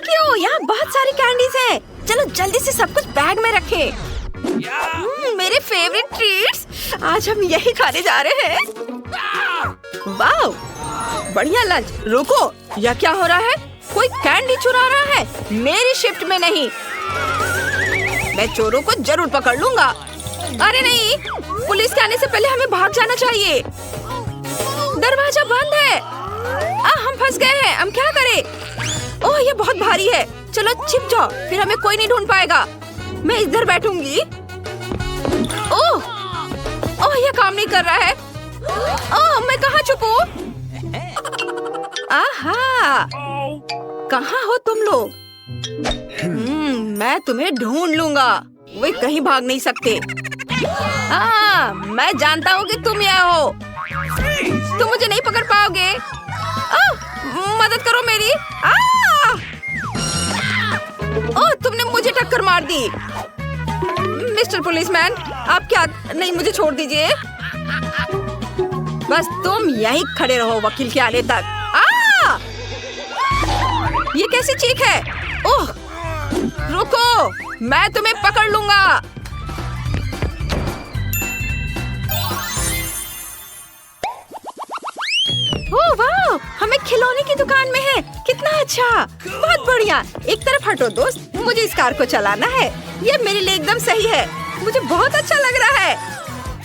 Thank you. यहाँ बहुत सारी कैंडीज हैं। चलो जल्दी से सब कुछ बैग में रखें। मेरे फेवरेट ट्रीट्स। आज हम यही खाने जा रहे हैं। वाह, बढ़िया लंच। रुको, यह क्या हो रहा है? कोई कैंडी चुरा रहा है। मेरी शिफ्ट में नहीं। मैं चोरों को जरूर पकड़ लूंगा। अरे नहीं, पुलिस के आने से पहले हमें भाग जाना चाहिए। दरवाजा बंद है। हम फंस गए हैं। हम क्या करें? ओह, ये बहुत भारी है। चलो छिप जाओ, फिर हमें कोई नहीं ढूंढ पाएगा। मैं इधर बैठूंगी। ओह, ये काम नहीं कर रहा है। ओह, मैं कहाँ छुपूं? आहा, कहाँ हो तुम लोग? मैं तुम्हें ढूंढ लूंगा। वे कहीं भाग नहीं सकते। मैं जानता हूँ कि तुम यहाँ हो। तुम मुझे नहीं पकड़ पाओगे। मदद करो मेरी। ओह, तुमने मुझे टक्कर मार दी। मिस्टर पुलिसमैन, आप क्या? नहीं, मुझे छोड़ दीजिए। बस तुम यहीं खड़े रहो वकील के आने तक। ये कैसी चीख है? ओह, रुको, मैं तुम्हें पकड़ लूंगा। ओह वाह, हमें खिलौने की दुकान में है। कितना अच्छा, बहुत बढ़िया। एक तरफ हटो दोस्त, मुझे इस कार को चलाना है। ये मेरे लिए एकदम सही है। मुझे बहुत अच्छा लग रहा है।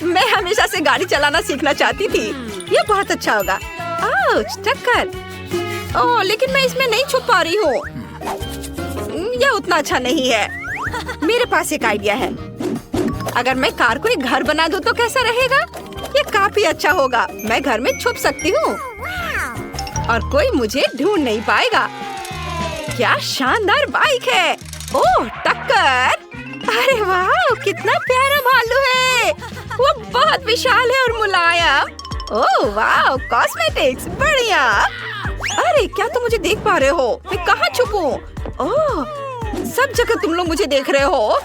मैं हमेशा से गाड़ी चलाना सीखना चाहती थी। ये बहुत अच्छा होगा। आउच, टक्कर। ओह, लेकिन मैं इसमें नहीं छुप पा रही हूँ। यह उतना अच्छा नहीं है। मेरे पास एक आइडिया है। अगर मैं कार को एक घर बना दूँ तो कैसा रहेगा? ये काफी अच्छा होगा। मैं घर में छुप सकती हूँ और कोई मुझे ढूंढ नहीं पाएगा। क्या शानदार बाइक है। ओह, टक्कर। अरे वाह, कितना प्यारा भालू है। वो बहुत विशाल है और मुलायम। ओह वाह, कॉस्मेटिक्स, बढ़िया। अरे क्या तुम मुझे देख पा रहे हो? मैं कहाँ छुपूं? ओह, सब जगह तुम लोग मुझे देख रहे हो।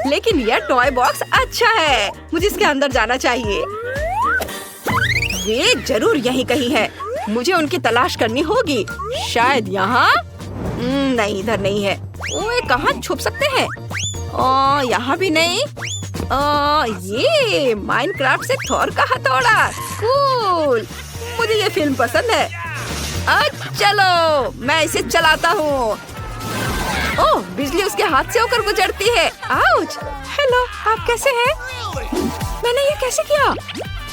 लेकिन यह टॉय बॉक्स अच्छा है। मुझे इसके अंदर जाना चाहिए। वे जरूर यहीं कहीं है। मुझे उनकी तलाश करनी होगी। शायद यहाँ। नहीं, इधर नहीं है। ओए, कहाँ छुप सकते हैं? यहाँ भी नहीं। ये माइनक्राफ्ट से थोर का हथौड़ा। कूल, मुझे ये फिल्म पसंद है। चलो, मैं इसे चलाता हूँ। ओह, बिजली उसके हाथ से होकर गुजरती है। आउच। हेलो, आप कैसे हैं? मैंने ये कैसे किया?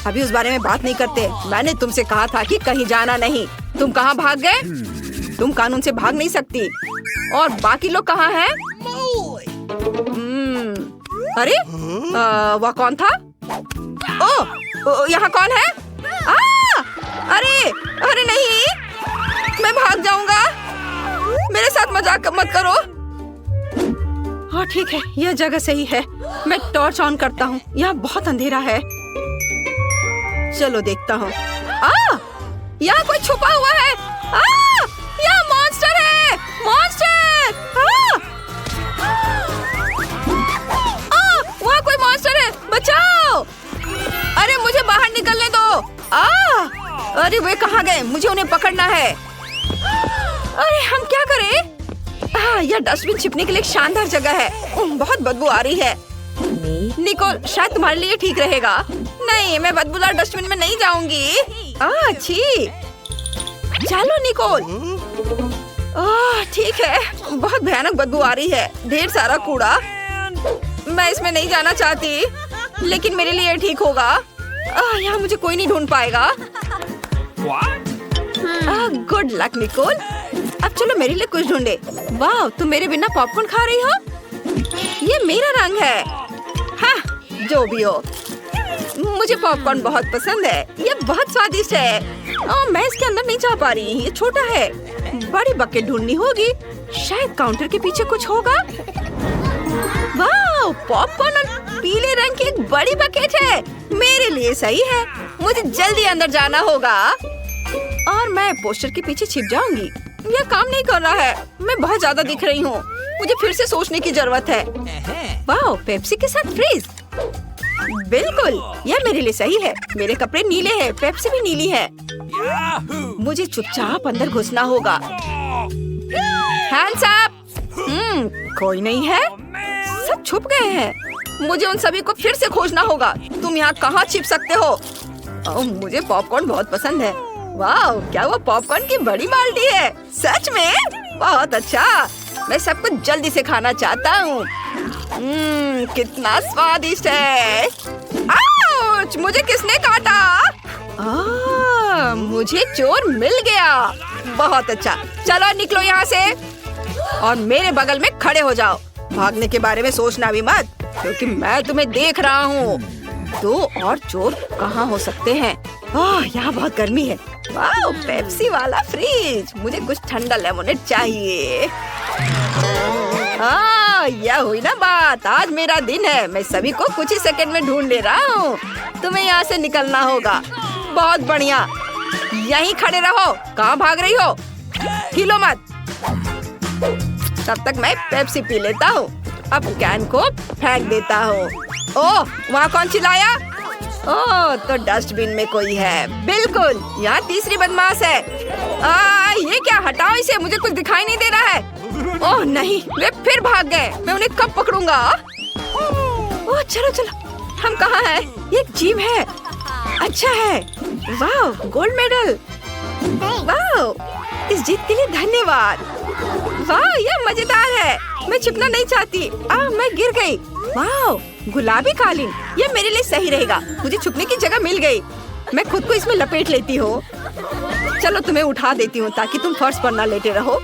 अभी उस बारे में बात नहीं करते। मैंने तुमसे कहा था कि कहीं जाना नहीं। तुम कहाँ भाग गए? तुम कानून से भाग नहीं सकती। और बाकी लोग कहाँ हैं? अरे, वह कौन था? ओह, यहाँ कौन है? अरे नहीं, मैं भाग जाऊंगा। मेरे साथ मजाक मत करो। हाँ ठीक है, यह जगह सही है। मैं टॉर्च ऑन करता हूँ। यहाँ बहुत अंधेरा है। चलो देखता हूँ। यहाँ कोई छुपा हुआ है। यहाँ मॉन्स्टर है। मॉन्स्टर। वहाँ कोई मॉन्स्टर है। बचाओ। अरे मुझे बाहर निकलने दो। अरे वे कहाँ गए? मुझे उन्हें पकड़ना है। अरे हम क्या करें? यह डस्टबिन छिपने के लिए एक शानदार जगह है। बहुत बदबू आ रही है। निकोल, शायद तुम्हारे लिए ठीक रहेगा। नहीं, मैं बदबूदार डस्टबिन में नहीं जाऊंगी। अच्छी। चलो निकोल। ठीक है, बहुत भयानक बदबू आ रही है। ढेर सारा कूड़ा। मैं इसमें नहीं जाना चाहती, लेकिन मेरे लिए ठीक होगा। यहाँ मुझे कोई नहीं ढूंढ पाएगा। Good luck Nicole. अब चलो मेरे लिए कुछ ढूंढे। वाह, तुम मेरे बिना पॉपकॉर्न खा रही हो? ये मेरा रंग है। हाँ, जो भी हो, मुझे पॉपकॉर्न बहुत पसंद है। ये बहुत स्वादिष्ट है। मैं इसके अंदर नहीं जा पा रही। ये छोटा है। बड़ी बकेट ढूंढनी होगी। शायद काउंटर के पीछे कुछ होगा। वाह, पॉपकॉर्न और पीले रंग की एक बड़ी बकेट है। मेरे लिए सही है। मुझे जल्दी अंदर जाना होगा और मैं पोस्टर के पीछे छिप जाऊंगी। यह काम नहीं कर रहा है। मैं बहुत ज्यादा दिख रही हूँ। मुझे फिर से सोचने की जरूरत है। वाह, पेप्सी के साथ फ्रीज। बिल्कुल, यह मेरे लिए सही है। मेरे कपड़े नीले हैं, पेप्सी भी नीली है। मुझे चुपचाप अंदर घुसना होगा। Hands up. कोई नहीं है, सब छुप गए हैं। मुझे उन सभी को फिर से खोजना होगा। तुम यहाँ कहाँ छिप सकते हो? मुझे पॉपकॉर्न बहुत पसंद है। वाह, क्या वो पॉपकॉर्न की बड़ी बाल्टी है? सच में बहुत अच्छा। मैं सब कुछ जल्दी से खाना चाहता हूँ। कितना स्वादिष्ट है। आउच! मुझे किसने काटा? मुझे चोर मिल गया। बहुत अच्छा, चलो निकलो यहाँ से और मेरे बगल में खड़े हो जाओ। भागने के बारे में सोचना भी मत, क्योंकि मैं तुम्हें देख रहा हूँ। 2 और चोर कहाँ हो सकते हैं? यहाँ बहुत गर्मी है। वाह, पेप्सी वाला फ्रिज। मुझे कुछ ठंडा लेमोनेड चाहिए। यह हुई ना बात। आज मेरा दिन है। मैं सभी को कुछ ही सेकंड में ढूंढ ले रहा हूँ। तुम्हें यहाँ से निकलना होगा। बहुत बढ़िया, यहीं खड़े रहो। कहाँ भाग रही हो? हिलो मत। तब तक मैं पेप्सी पी लेता हूँ। अब कैन को फेंक देता हूँ। ओह, वहाँ कौन चिल्लाया? ओह, तो डस्टबिन में कोई है। बिल्कुल, यहाँ तीसरी बदमाश है। ये क्या? हटाओ इसे, मुझे कुछ दिखाई नहीं दे रहा है। ओह नहीं, वे फिर भाग गए। मैं उन्हें कब पकड़ूंगा? ओह चलो चलो, हम कहाँ हैं? ये एक जिम है। अच्छा है। वाह, गोल्ड मेडल। वाह, इस जीत के लिए धन्यवाद। वाह, यह मजेदार है। मैं छिपना नहीं चाहती। मैं गिर गई। वाह, गुलाबी कालीन, ये मेरे लिए सही रहेगा। मुझे छुपने की जगह मिल गई। मैं खुद को इसमें लपेट लेती हूँ। चलो तुम्हें उठा देती हूँ ताकि तुम फर्श पर ना लेटे रहो।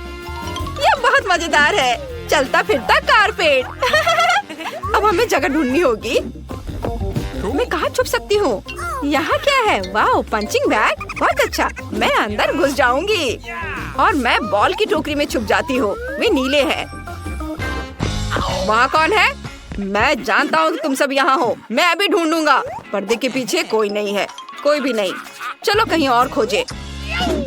ये बहुत मजेदार है। चलता फिरता कारपेट। अब हमें जगह ढूंढनी होगी। मैं कहाँ छुप सकती हूँ? यहाँ क्या है? वाह, पंचिंग बैग। बहुत अच्छा, मैं अंदर घुस जाऊंगी और मैं बॉल की टोकरी में छुप जाती हूँ। वे नीले हैं। वहाँ कौन है? मैं जानता हूँ कि तुम सब यहाँ हो। मैं अभी ढूंढूंगा। पर्दे के पीछे कोई नहीं है। कोई भी नहीं। चलो कहीं और खोजे।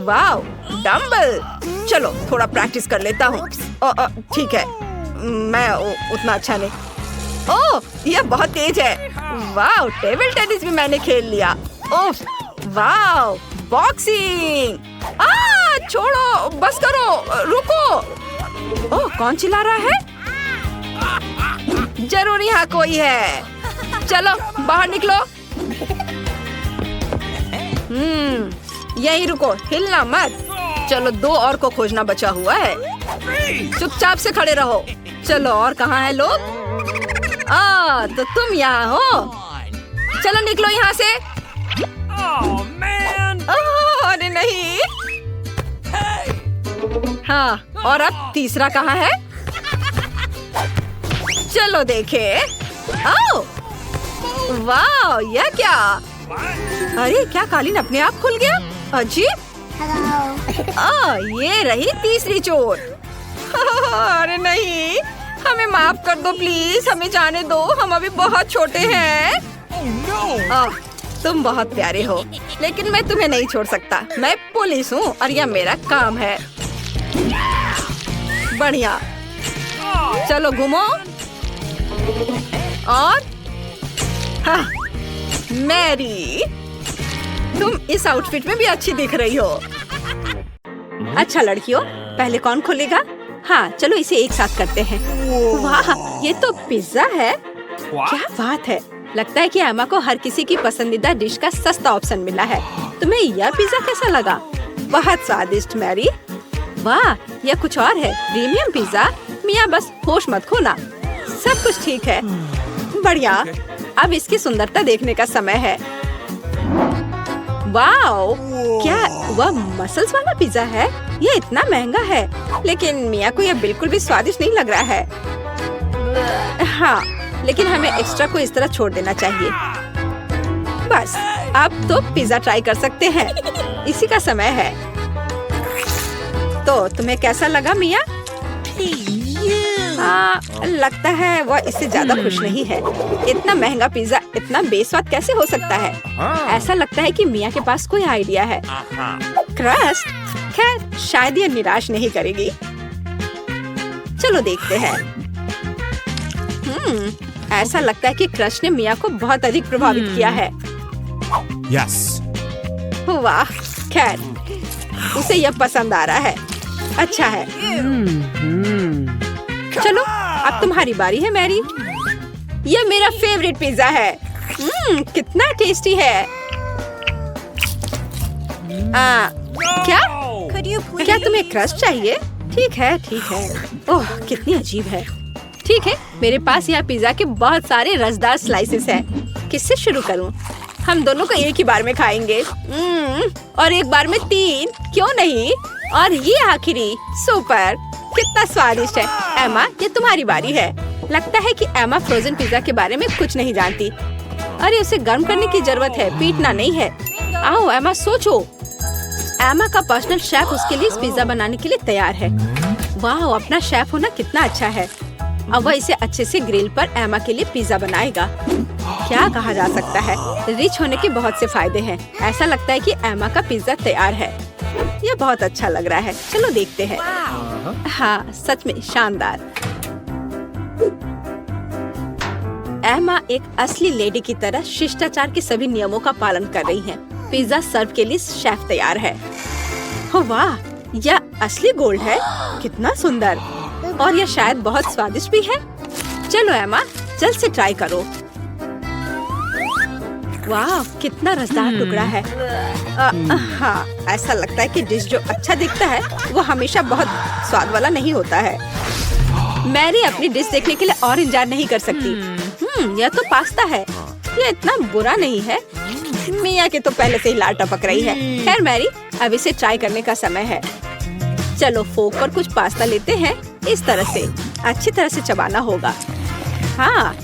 वाह, डम्बल। चलो थोड़ा प्रैक्टिस कर लेता हूँ। ठीक है, मैं उतना अच्छा नहीं। ओह, यह बहुत तेज है। वाह, टेबल टेनिस भी मैंने खेल लिया। ओह, वाह, बॉक्सिंग। छोड़ो, बस करो, रुको। ओह, कौन चिल्ला रहा है? जरूर यहाँ कोई है। चलो बाहर निकलो। यहीं रुको, हिलना मत। चलो 2 और को खोजना बचा हुआ है। चुपचाप से खड़े रहो। चलो, और कहाँ है लोग? तो तुम यहाँ हो। चलो निकलो यहाँ से। अरे नहीं। हाँ, और अब तीसरा कहाँ है? चलो देखे। वाह, यह क्या? अरे क्या कालीन अपने आप खुल गया? अजीब। ये रही तीसरी चोर। अरे नहीं, हमें माफ कर दो प्लीज। हमें जाने दो, हम अभी बहुत छोटे हैं। तुम बहुत प्यारे हो, लेकिन मैं तुम्हें नहीं छोड़ सकता। मैं पुलिस हूँ और यह मेरा काम है। बढ़िया, चलो घूमो। और मैरी, तुम इस आउटफिट में भी अच्छी दिख रही हो। अच्छा लड़कियों, पहले कौन खोलेगा? हाँ, चलो इसे एक साथ करते हैं। वाह, ये तो पिज्जा है। क्या बात है। लगता है कि एमा को हर किसी की पसंदीदा डिश का सस्ता ऑप्शन मिला है। तुम्हें यह पिज्जा कैसा लगा? बहुत स्वादिष्ट मैरी। वाह, यह कुछ और है। Premium pizza. मिया बस होश मत खोना, सब कुछ ठीक है। बढ़िया, अब इसकी सुंदरता देखने का समय है। वाओ, क्या वह मसल्स वाला पिज्जा है? ये इतना महंगा है, लेकिन मिया को यह बिल्कुल भी स्वादिष्ट नहीं लग रहा है। हाँ, लेकिन हमें एक्स्ट्रा को इस तरह छोड़ देना चाहिए। बस, अब तो पिज्जा ट्राई कर सकते हैं। इसी का समय है। तो तुम्हें कैसा लगा मिया? लगता है वह इससे ज्यादा खुश नहीं है। इतना महंगा पिज्जा इतना बेस्वाद कैसे हो सकता है? ऐसा लगता है कि मिया के पास कोई आइडिया है। क्रस्ट, खैर शायद ये निराश नहीं करेगी। चलो देखते हैं। ऐसा लगता है कि क्रस्ट ने मिया को बहुत अधिक प्रभावित किया है। Yes. वाह, खैर उसे यह पसंद आ रहा है। अच्छा है। चलो अब तुम्हारी बारी है मैरी। ये मेरा फेवरेट पिज्जा है। कितना टेस्टी है। क्या क्या तुम्हें क्रस्ट चाहिए? ठीक है ठीक है। ओह कितनी अजीब है। ठीक है, मेरे पास यहाँ पिज्जा के बहुत सारे रसदार स्लाइसेस हैं। किससे शुरू करूँ? हम दोनों को एक ही बार में खाएंगे। और एक बार में 3, क्यों नहीं? और ये आखिरी, सुपर, कितना स्वादिष्ट है। एमा, ये तुम्हारी बारी है। लगता है कि एमा फ्रोजन पिज्जा के बारे में कुछ नहीं जानती। अरे उसे गर्म करने की जरूरत है, पीटना नहीं है। आओ एमा, सोचो। एमा का पर्सनल शेफ उसके लिए इस पिज्जा बनाने के लिए तैयार है। वाह, अपना शेफ होना कितना अच्छा है। अब वह इसे अच्छे से ग्रिल पर एमा के लिए पिज्जा बनाएगा। क्या कहा जा सकता है, रिच होने के बहुत से फायदे हैं। ऐसा लगता है कि एमा का पिज्जा तैयार है। यह बहुत अच्छा लग रहा है। चलो देखते हैं। हाँ, सच में शानदार। एमा एक असली लेडी की तरह शिष्टाचार के सभी नियमों का पालन कर रही है। पिज्जा सर्व के लिए शेफ तैयार है। हो वाह, यह असली गोल्ड है। कितना सुंदर, और यह शायद बहुत स्वादिष्ट भी है। चलो एमा, जल्द से ट्राई करो। वाह, कितना रसदार टुकड़ा है। हाँ, ऐसा लगता है कि डिश जो अच्छा दिखता है वो हमेशा बहुत स्वाद वाला नहीं होता है। मैरी अपनी डिश देखने के लिए और इंतजार नहीं कर सकती। यह तो पास्ता है। यह इतना बुरा नहीं है। मिया के तो पहले से ही लार टपक रही है। खैर मैरी, अब इसे ट्राई करने का समय है। चलो फोक पर कुछ पास्ता लेते हैं। इस तरह से अच्छी तरह से चबाना होगा। हाँ,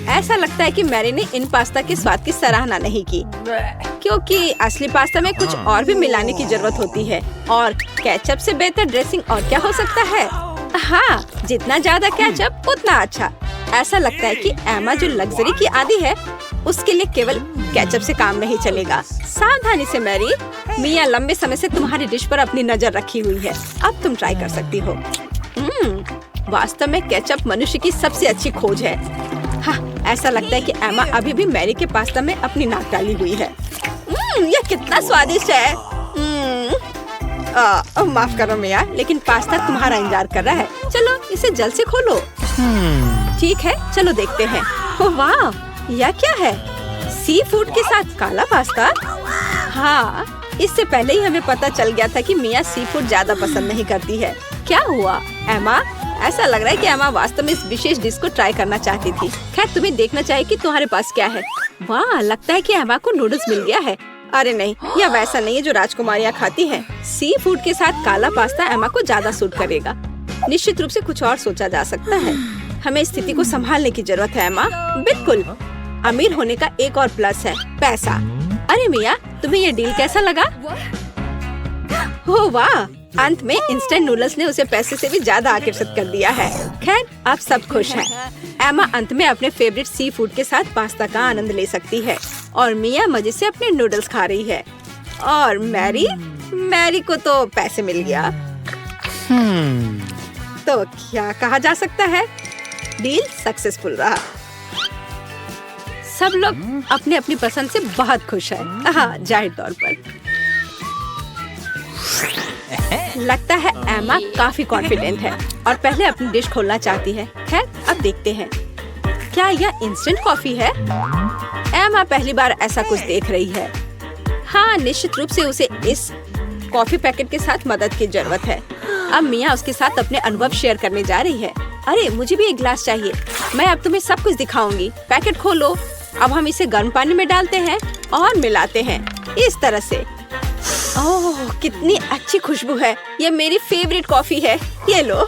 ऐसा लगता है कि मैरी ने इन पास्ता के स्वाद की सराहना नहीं की, क्योंकि असली पास्ता में कुछ और भी मिलाने की जरूरत होती है। और केचप से बेहतर ड्रेसिंग और क्या हो सकता है? हाँ, जितना ज्यादा केचप उतना अच्छा। ऐसा लगता है कि एमा जो लग्जरी की आदी है, उसके लिए केवल केचप से काम नहीं चलेगा। सावधानी से मैरी, मिया लंबे समय से तुम्हारी डिश पर अपनी नजर रखी हुई है। अब तुम ट्राई कर सकती हो। वास्तव में केचप मनुष्य की सबसे अच्छी खोज है। हाँ, ऐसा लगता है कि एमा अभी भी मैरी के पास्ता में अपनी नाक डाली हुई है। यह कितना स्वादिष्ट है। माफ करो मिया, लेकिन पास्ता तुम्हारा इंतजार कर रहा है। चलो इसे जल्द से खोलो। ठीक है, चलो देखते हैं। ओह वाह, यह क्या है? सी फूड के साथ काला पास्ता? हाँ, इससे पहले ही हमें पता चल गया था कि मिया सी फूड ज्यादा पसंद नहीं करती है। क्या हुआ एमा? ऐसा लग रहा है कि एमा वास्तव में इस विशेष डिश को ट्राई करना चाहती थी। खैर, तुम्हें देखना चाहिए कि तुम्हारे पास क्या है। वाह, लगता है कि एमा को नूडल्स मिल गया है। अरे नहीं, यह वैसा नहीं है जो राजकुमारियाँ खाती हैं। सी फूड के साथ काला पास्ता एमा को ज्यादा सूट करेगा। निश्चित रूप से कुछ और सोचा जा सकता है। हमें स्थिति को संभालने की जरूरत है एमा। बिल्कुल, अमीर होने का एक और प्लस है, पैसा। अरे मिया, तुम्हें ये डील कैसा लगा? हो वाह, अंत में इंस्टेंट नूडल्स ने उसे पैसे से भी ज्यादा आकर्षित कर दिया है। खैर, अब सब खुश हैं। एमा अंत में अपने फेवरेट सी फूड के साथ पास्ता का आनंद ले सकती है और मिया मजे से अपने नूडल्स खा रही है। और मैरी को तो पैसे मिल गया। तो क्या कहा जा सकता है, डील सक्सेसफुल रहा। सब लोग अपने अपनी पसंद से बहुत खुश हैं। हाँ, जाहिर तौर पर लगता है एमा काफी कॉन्फिडेंट है और पहले अपनी डिश खोलना चाहती है। खैर, अब देखते हैं। क्या यह इंस्टेंट कॉफी है? एमा पहली बार ऐसा कुछ देख रही है। हाँ, निश्चित रूप से उसे इस कॉफी पैकेट के साथ मदद की जरूरत है। अब मिया उसके साथ अपने अनुभव शेयर करने जा रही है। अरे, मुझे भी एक गिलास चाहिए। मैं अब तुम्हें सब कुछ दिखाऊंगी। पैकेट खोलो। अब हम इसे गर्म पानी में डालते हैं और मिलाते हैं इस तरह से। ओह, कितनी अच्छी खुशबू है। ये मेरी फेवरेट कॉफी है। ये लो,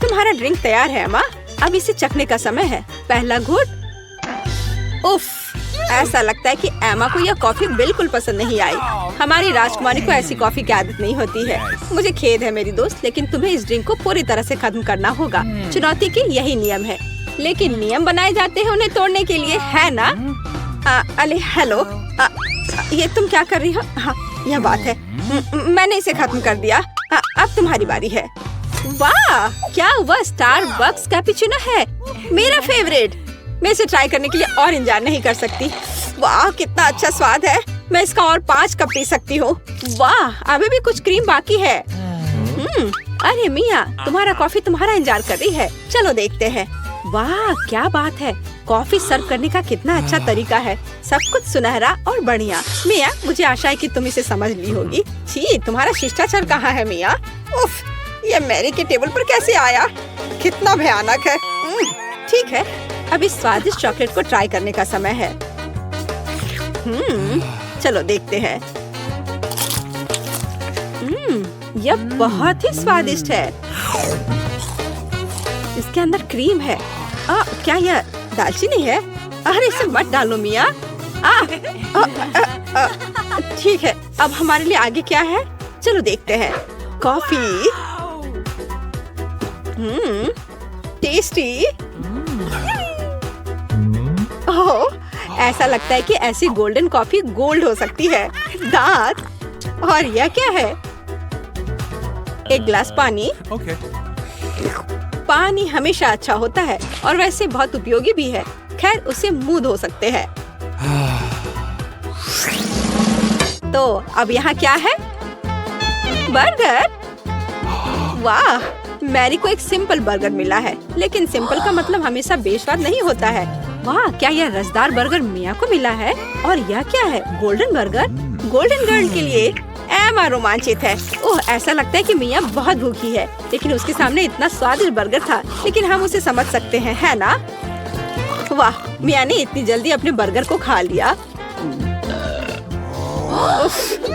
तुम्हारा ड्रिंक तैयार है अम्मा। अब इसे चखने का समय है। पहला घूंट। उफ, ऐसा लगता है कि एमा को यह कॉफी बिल्कुल पसंद नहीं आई। हमारी राजकुमारी को ऐसी कॉफी की आदत नहीं होती है। मुझे खेद है मेरी दोस्त, लेकिन तुम्हें इस ड्रिंक को पूरी तरह से खत्म करना होगा। चुनौती के यही नियम है, लेकिन नियम बनाए जाते हैं उन्हें तोड़ने के लिए, है ना? अरे हेलो, ये तुम क्या कर रही हो? हाँ, यह बात है। मैंने इसे खत्म कर दिया। अब तुम्हारी बारी है। वाह, क्या वह स्टारबक्स कैपुचिनो है, मेरा फेवरेट। मैं इसे ट्राई करने के लिए और इंतजार नहीं कर सकती। वाह, कितना अच्छा स्वाद है। मैं इसका और 5 कप पी सकती हूँ। वाह, अभी भी कुछ क्रीम बाकी है। अरे मिया, तुम्हारा कॉफी तुम्हारा इंतजार कर रही है। चलो देखते हैं। वाह क्या बात है, कॉफी सर्व करने का कितना अच्छा तरीका है। सब कुछ सुनहरा और बढ़िया। मिया, मुझे आशा है कि तुम इसे समझ ली होगी। छी, तुम्हारा शिष्टाचार कहाँ है मिया? उफ, ये मैरी के टेबल पर कैसे आया? कितना भयानक है। ठीक है, अब इस स्वादिष्ट चॉकलेट को ट्राई करने का समय है। चलो देखते हैं। यह बहुत ही स्वादिष्ट है। इसके अंदर क्रीम है। क्या यह दालचीनी है? अरे इसे मत डालो मिया। ठीक है, अब हमारे लिए आगे क्या है? चलो देखते हैं। कॉफी। टेस्टी। ओह, ऐसा लगता है कि ऐसी गोल्डन कॉफी गोल्ड हो सकती है। दांत। और यह क्या है? एक गिलास पानी। पानी हमेशा अच्छा होता है और वैसे बहुत उपयोगी भी है। खैर, उसे मुंह धो सकते हैं। तो अब यहाँ क्या है? बर्गर। वाह, मैरी को एक सिंपल बर्गर मिला है, लेकिन सिंपल का मतलब हमेशा बेस्वाद नहीं होता है। वाह, क्या यह रसदार बर्गर मिया को मिला है? और यह क्या है? Golden burger. गोल्डन गर्ल के लिए एमा रोमांचित है। ओह, ऐसा लगता है कि मिया बहुत भूखी है, लेकिन उसके सामने इतना स्वादिष्ट बर्गर था। लेकिन हम उसे समझ सकते हैं, है ना? वाह, मिया ने इतनी जल्दी अपने बर्गर को खा लिया।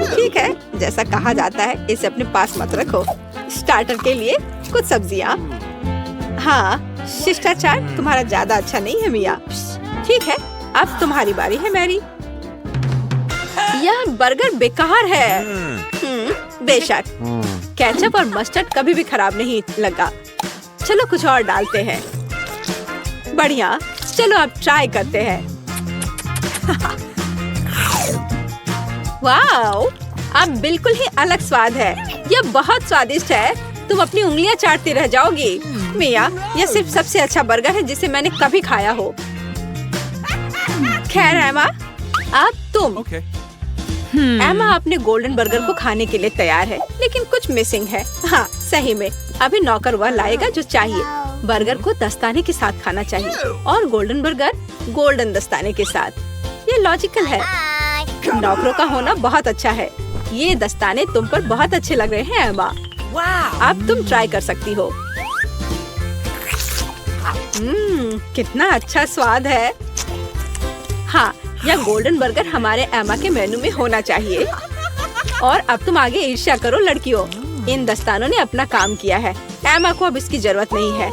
ठीक है, जैसा कहा जाता है, इसे अपने पास मत रखो। स्टार्टर के लिए कुछ सब्जियाँ। हाँ, शिष्टाचार तुम्हारा ज्यादा अच्छा नहीं है मिया। ठीक है, अब तुम्हारी बारी है मैरी। यह बर्गर बेकार है। बेशक, केचप और मस्टर्ड कभी भी खराब नहीं लगा। चलो कुछ और डालते हैं। बढ़िया, चलो अब ट्राई करते हैं। वाओ, अब बिल्कुल ही अलग स्वाद है। यह बहुत स्वादिष्ट है। तुम अपनी उंगलियां चाटती रह जाओगी। मिया, यह सिर्फ सबसे अच्छा बर्गर है जिसे मैंने कभी खाया हो। खैर एमा, अब तुम। एमा अपने गोल्डन बर्गर को खाने के लिए तैयार है, लेकिन कुछ मिसिंग है। हाँ, सही में अभी नौकर वह लाएगा जो चाहिए। बर्गर को दस्ताने के साथ खाना चाहिए और गोल्डन बर्गर गोल्डन दस्ताने के साथ। ये लॉजिकल है। नौकरों का होना बहुत अच्छा है। ये दस्ताने तुम पर बहुत अच्छे लग रहे हैं एमा। अब तुम ट्राई कर सकती हो। कितना अच्छा स्वाद है। हाँ, यह गोल्डन बर्गर हमारे एमा के मेनू में होना चाहिए। और अब तुम आगे ईर्ष्या करो लड़कियों। इन दस्तानों ने अपना काम किया है। एमा को अब इसकी जरूरत नहीं है।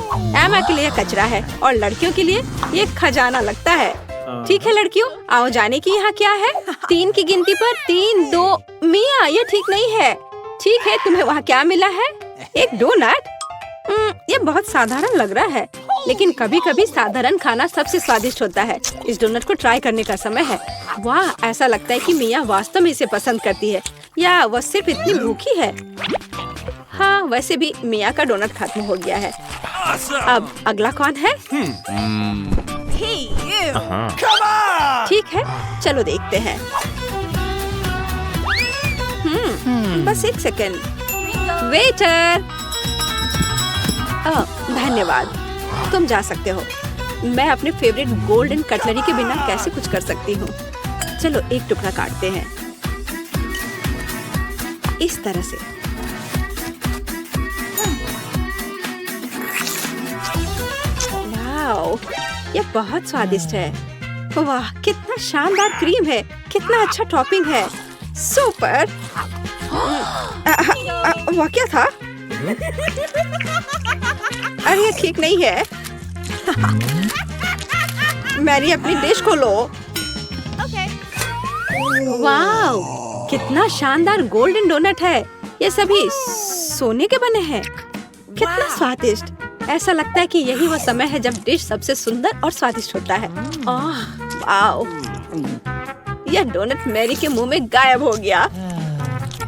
एमा के लिए कचरा है और लड़कियों के लिए ये खजाना लगता है। ठीक है लड़कियों, आओ जाने की यहाँ क्या है। 3 की गिनती पर 3, 2। मिया, ये ठीक नहीं है। ठीक है, तुम्हें वहाँ क्या मिला है? एक डोनट। ये बहुत साधारण लग रहा है, लेकिन कभी कभी साधारण खाना सबसे स्वादिष्ट होता है। इस डोनट को ट्राई करने का समय है। वाह, ऐसा लगता है कि मिया वास्तव में इसे पसंद करती है, या वह सिर्फ इतनी भूखी है। हाँ, वैसे भी मिया का डोनट खत्म हो गया है। अब अगला कौन है? ठीक है, चलो देखते हैं। बस एक सेकंड। वेटर। धन्यवाद, तुम जा सकते हो। मैं अपने फेवरेट गोल्डन कटलरी के बिना कैसे कुछ कर सकती हूँ। चलो एक टुकड़ा काटते हैं इस तरह से। वाओ, यह बहुत स्वादिष्ट है। वाह, कितना शानदार क्रीम है, कितना अच्छा टॉपिंग है। सुपर। वह क्या था? अरे ये ठीक नहीं है। मैरी, अपनी डिश खोलो। वाओ, कितना शानदार गोल्डन डोनट है। ये सभी सोने के बने हैं। कितना स्वादिष्ट। ऐसा लगता है कि यही वो समय है जब डिश सबसे सुंदर और स्वादिष्ट होता है। वाओ, यह डोनट मैरी के मुंह में गायब हो गया।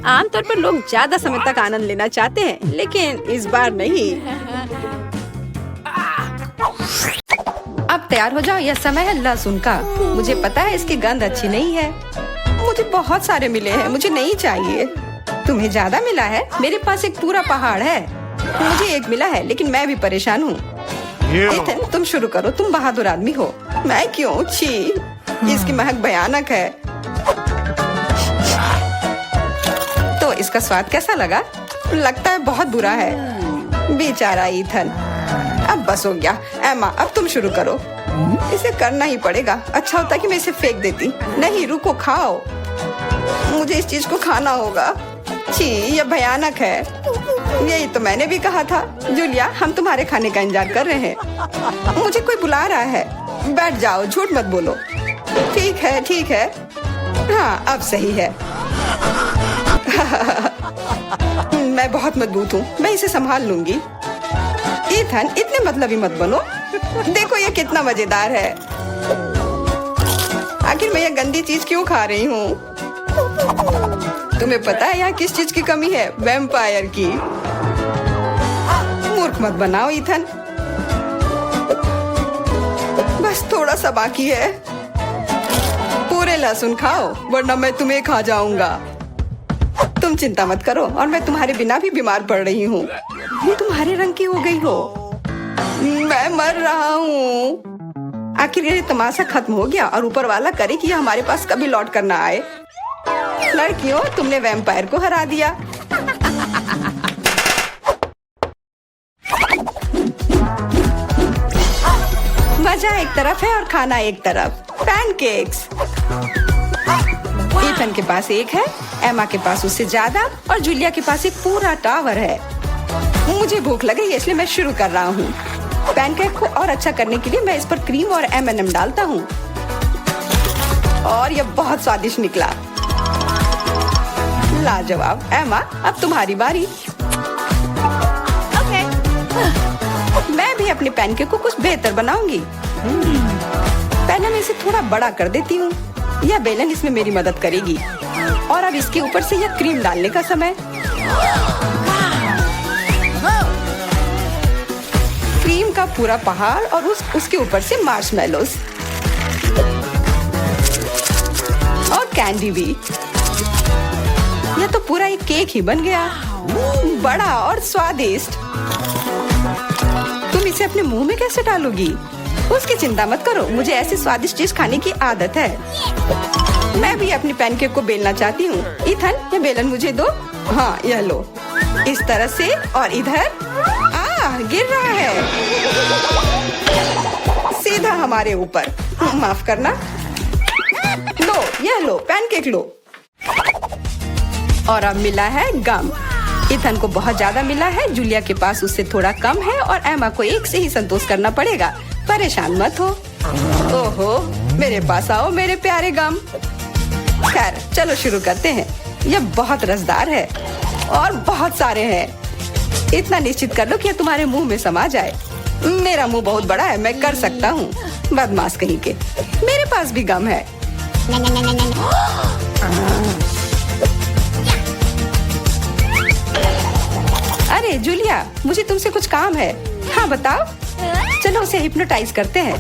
आमतौर पर लोग ज्यादा समय तक आनंद लेना चाहते हैं, लेकिन इस बार नहीं। अब तैयार हो जाओ, यह समय है लहसुन का। मुझे पता है इसकी गंध अच्छी नहीं है। मुझे बहुत सारे मिले हैं, मुझे नहीं चाहिए। तुम्हें ज्यादा मिला है? मेरे पास एक पूरा पहाड़ है। मुझे एक मिला है, लेकिन मैं भी परेशान हूँ। इथन, तुम शुरू करो, तुम बहादुर आदमी हो। मैं क्यों? छी, इसकी महक भयानक है। तो इसका स्वाद कैसा लगा? लगता है बहुत बुरा है। बेचारा इथन। अब बस हो गया। एमा, अब तुम शुरू करो। इसे करना ही पड़ेगा। अच्छा होता कि मैं इसे फेंक देती। नहीं, रुको, खाओ। मुझे इस चीज को खाना होगा। छी, यह भयानक है। यही तो मैंने भी कहा था। जूलिया, हम तुम्हारे खाने का इंतजार कर रहे हैं। मुझे कोई बुला रहा है। बैठ जाओ, झूठ मत बोलो। ठीक है, ठीक है। हाँ, अब सही है। मैं बहुत मजबूत हूँ, मैं इसे संभाल लूंगी। इथन, इतने मतलबी मत बनो। देखो ये कितना मजेदार है। आखिर मैं ये गंदी चीज क्यों खा रही हूँ? तुम्हें पता है यहाँ किस चीज की कमी है? वैम्पायर की। मूर्ख मत बनाओ इथन। बस थोड़ा सा बाकी है। पूरे लहसुन खाओ, वरना मैं तुम्हें खा जाऊंगा। तुम चिंता मत करो, और मैं तुम्हारे बिना भी बीमार पड़ रही हूँ। तुम्हारे रंग की हो गई हो। मैं मर रहा हूँ। आखिर ये तमाशा खत्म हो गया, और ऊपर वाला करे कि ये हमारे पास कभी लौट कर ना आए। लड़कियों, तुमने वैम्पायर को हरा दिया। मजा एक तरफ है और खाना एक तरफ। पैनकेक्स। इथन के पास एक है, एमा के पास उससे ज्यादा, और जूलिया के पास एक पूरा टावर है। मुझे भूख लगी, इसलिए मैं शुरू कर रहा हूँ। पैनकेक को और अच्छा करने के लिए मैं इस पर क्रीम और M&M डालता हूँ, और यह बहुत स्वादिष्ट निकला। लाजवाब। एमा, अब तुम्हारी बारी। ओके। मैं भी अपने पैनकेक को कुछ बेहतर बनाऊंगी। पहले मैं इसे थोड़ा बड़ा कर देती हूँ। यह बेलन इसमें मेरी मदद करेगी। और अब इसके ऊपर से यह क्रीम डालने का समय। क्रीम का पूरा पहाड़, और उसके ऊपर से मार्शमेलोस और कैंडी भी। यह तो पूरा एक केक ही बन गया, बड़ा और स्वादिष्ट। तुम इसे अपने मुंह में कैसे डालोगी? उसकी चिंता मत करो, मुझे ऐसी स्वादिष्ट चीज खाने की आदत है। मैं भी अपनी पैनकेक को बेलना चाहती हूँ। इथन, ये बेलन मुझे दो। हाँ, यह लो। इस तरह से, और इधर। गिर रहा है सीधा हमारे ऊपर। माफ करना। लो, यह लो, पैनकेक लो। और अब मिला है गम। इथन को बहुत ज्यादा मिला है, जूलिया के पास उससे थोड़ा कम है, और एमा को एक से ही संतोष करना पड़ेगा। परेशान मत हो। ओहो, मेरे पास आओ मेरे प्यारे गम। खैर, चलो शुरू करते हैं। यह बहुत रसदार है, और बहुत सारे हैं। इतना निश्चित कर लो कि यह तुम्हारे मुंह में समा जाए। मेरा मुंह बहुत बड़ा है, मैं कर सकता हूँ। बदमाश कहीं के। मेरे पास भी गम है। अरे जूलिया, मुझे तुमसे कुछ काम है। हाँ, बताओ। चलो उसे हिप्नोटाइज करते हैं,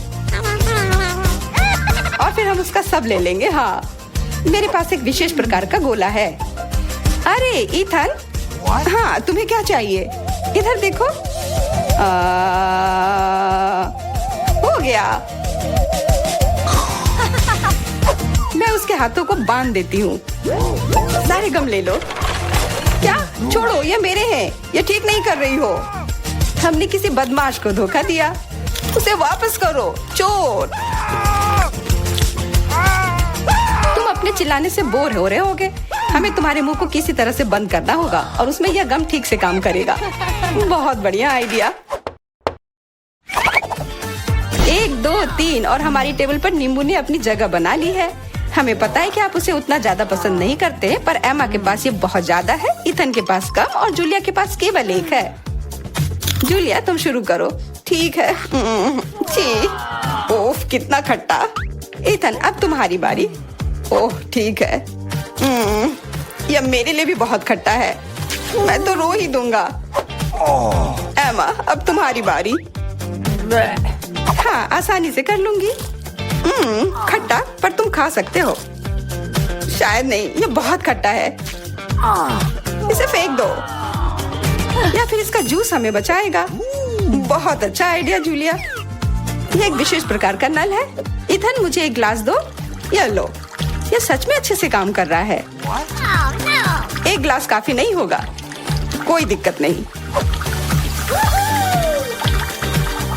और फिर हम उसका सब ले लेंगे। हाँ, मेरे पास एक विशेष प्रकार का गोला है। अरे इथन, हाँ, तुम्हें क्या चाहिए? इधर देखो। हो गया। मैं उसके हाथों को बांध देती हूँ। सारे गम ले लो। क्या? छोड़ो, ये मेरे हैं। ये ठीक नहीं कर रही हो। हमने किसी बदमाश को धोखा दिया। उसे वापस करो, चोर। तुम अपने चिल्लाने से बोर हो रहे होगे। हमें तुम्हारे मुंह को किसी तरह से बंद करना होगा, और उसमें यह गम ठीक से काम करेगा। बहुत बढ़िया आइडिया। 1, 2, 3, और हमारी टेबल पर नींबू ने अपनी जगह बना ली है। हमें पता है कि आप उसे उतना ज्यादा पसंद नहीं करते, पर एमा के पास ये बहुत ज्यादा है, इथन के पास कम, और जूलिया के पास केवल एक है। जूलिया, तुम शुरू करो। ठीक है। ओह, कितना खट्टा। इथन, अब तुम्हारी बारी। ओह, ठीक है। यह मेरे लिए भी बहुत खट्टा है। मैं तो रो ही दूंगा। एमा, अब तुम्हारी बारी। हाँ, आसानी से कर लूंगी। खट्टा, पर तुम खा सकते हो। शायद नहीं, यह बहुत खट्टा है। इसे फेंक दो या फिर इसका जूस हमें बचाएगा। बहुत अच्छा आइडिया जूलिया। ये एक विशेष प्रकार का नल है। इथन मुझे एक ग्लास दो। ये लो, ये सच में अच्छे से काम कर रहा है। एक ग्लास काफी नहीं होगा, कोई दिक्कत नहीं।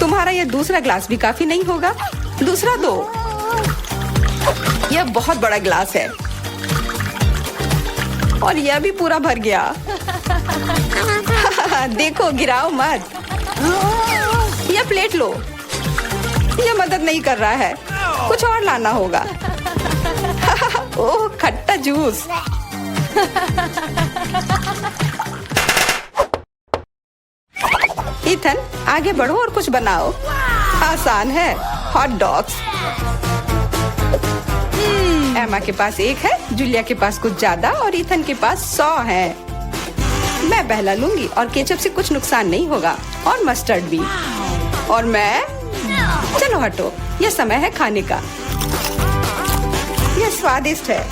तुम्हारा ये दूसरा ग्लास भी काफी नहीं होगा, दूसरा दो। यह बहुत बड़ा ग्लास है और यह भी पूरा भर गया। देखो, गिराओ मत। यह प्लेट लो। यह मदद नहीं कर रहा है, कुछ और लाना होगा। ओह, खट्टा जूस। इथन, आगे बढ़ो और कुछ बनाओ। आसान है, हॉट डॉग्स। एमा के पास एक है, जूलिया के पास कुछ ज्यादा और इथन के पास 100 है। मैं पहला लूंगी और केचप से कुछ नुकसान नहीं होगा और मस्टर्ड भी। और मैं, चलो हटो, यह समय है खाने का। यह स्वादिष्ट है,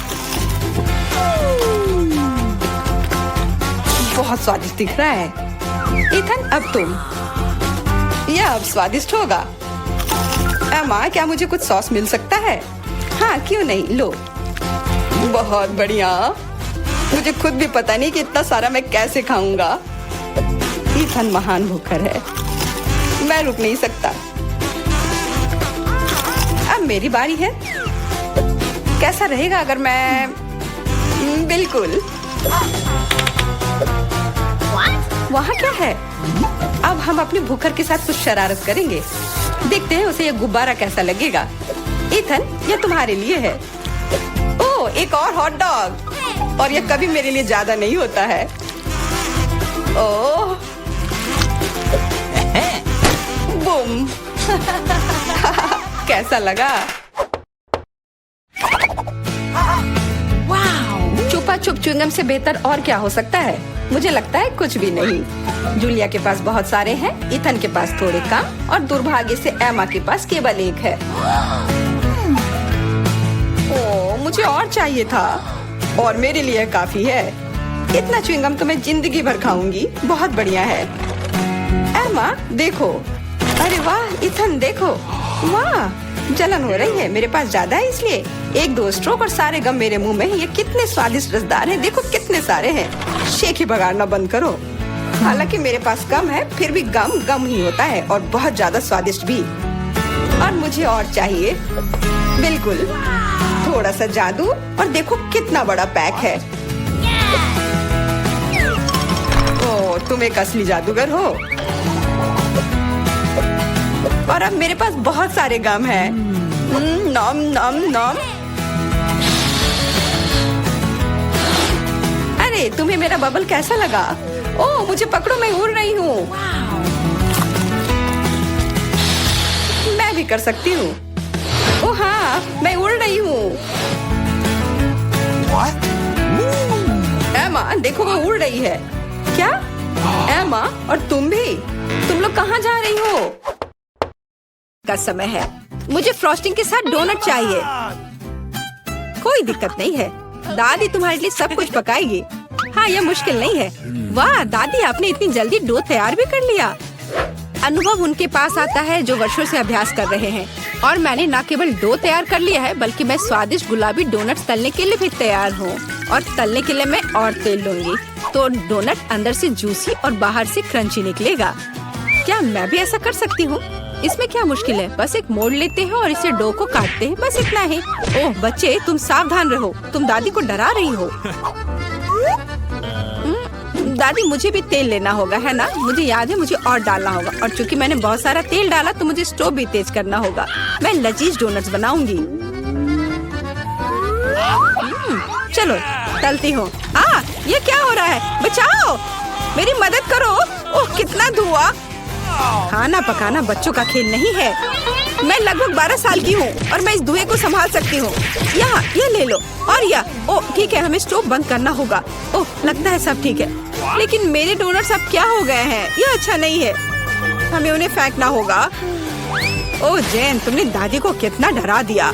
बहुत स्वादिष्ट दिख रहा है। इथन, अब तुम। यह अब स्वादिष्ट होगा। एमा, क्या मुझे कुछ सॉस मिल सकता है? हाँ, क्यों नहीं, लो। बहुत बढ़िया। मुझे खुद भी पता नहीं कि इतना सारा मैं कैसे खाऊंगा। इथन महान भूखर है, मैं रुक नहीं सकता। अब मेरी बारी है। कैसा रहेगा अगर मैं, बिल्कुल। वहाँ क्या है? अब हम अपने भूखर के साथ कुछ शरारत करेंगे। देखते हैं उसे यह गुब्बारा कैसा लगेगा। इथन, यह तुम्हारे लिए है। ओह, एक और हॉट डॉग। और यह कभी मेरे लिए ज्यादा नहीं होता है। ओह, बूम। कैसा लगा? चुपा चुप च्युइंगम से बेहतर और क्या हो सकता है? मुझे लगता है कुछ भी नहीं। जूलिया के पास बहुत सारे हैं, इथन के पास थोड़े कम और दुर्भाग्य से एमा के पास केवल एक है। ओह, मुझे और चाहिए था और मेरे लिए काफी है। इतना च्युइंगम तो मैं जिंदगी भर खाऊंगी। बहुत बढ़िया है। एमा, देखो। अरे वाह, इथन देखो। वाह, जलन हो रही है। मेरे पास ज्यादा है इसलिए 1-2 स्ट्रोक और सारे गम मेरे मुंह में। ये कितने स्वादिष्ट रसदार हैं। देखो कितने सारे हैं। शेख ही बगाड़ना बंद करो। हालांकि मेरे पास कम है, फिर भी गम गम ही होता है और बहुत ज्यादा स्वादिष्ट भी। और मुझे और चाहिए। बिल्कुल, थोड़ा सा जादू और देखो कितना बड़ा पैक है। ओह, तुम एक असली जादूगर हो। और अब मेरे पास बहुत सारे गम हैं। नॉम नॉम नॉम। अरे, तुम्हें मेरा बबल कैसा लगा? ओह, मुझे पकड़ो, मैं उड़ रही हूँ। मैं भी कर सकती हूँ। ओह हाँ, मैं उड़ रही हूँ। एमा, देखो वो उड़ रही है। क्या? एमा, और तुम भी? तुम लोग कहाँ जा रही हो? का समय है। मुझे फ्रॉस्टिंग के साथ डोनट चाहिए। कोई दिक्कत नहीं है, दादी तुम्हारे लिए सब कुछ पकाएगी। हाँ, यह मुश्किल नहीं है। वाह दादी, आपने इतनी जल्दी डो तैयार भी कर लिया। अनुभव उनके पास आता है जो वर्षों से अभ्यास कर रहे हैं। और मैंने न केवल डो तैयार कर लिया है, बल्कि मैं स्वादिष्ट गुलाबी डोनट्स तलने के लिए भी तैयार हूँ। और तलने के लिए मैं और तेल लूंगी, तो डोनट अंदर से जूसी और बाहर से क्रंची निकलेगा। क्या मैं भी ऐसा कर सकती हूँ? इसमें क्या मुश्किल है? बस एक मोड़ लेते हैं और इसे डो को काटते हैं, बस इतना ही। ओह बच्चे, तुम सावधान रहो, तुम दादी को डरा रही हो। दादी, मुझे भी तेल लेना होगा, है ना? मुझे याद है, मुझे और डालना होगा। और चूंकि मैंने बहुत सारा तेल डाला, तो मुझे स्टोव भी तेज करना होगा। मैं लजीज डोनट्स बनाऊंगी। चलो तलती हूँ। ये क्या हो रहा है? बचाओ, मेरी मदद करो। ओह, कितना धुआं! खाना पकाना बच्चों का खेल नहीं है। मैं लगभग 12 साल की हूँ और मैं इस धुएं को संभाल सकती हूँ। यहाँ, ये ले लो। और ओह ठीक है, हमें स्टोव बंद करना होगा। ओह, लगता है सब ठीक है। लेकिन मेरे डोनट्स अब क्या हो गए हैं? ये अच्छा नहीं है, हमें उन्हें फेंकना होगा। ओह जेन, तुमने दादी को कितना डरा दिया।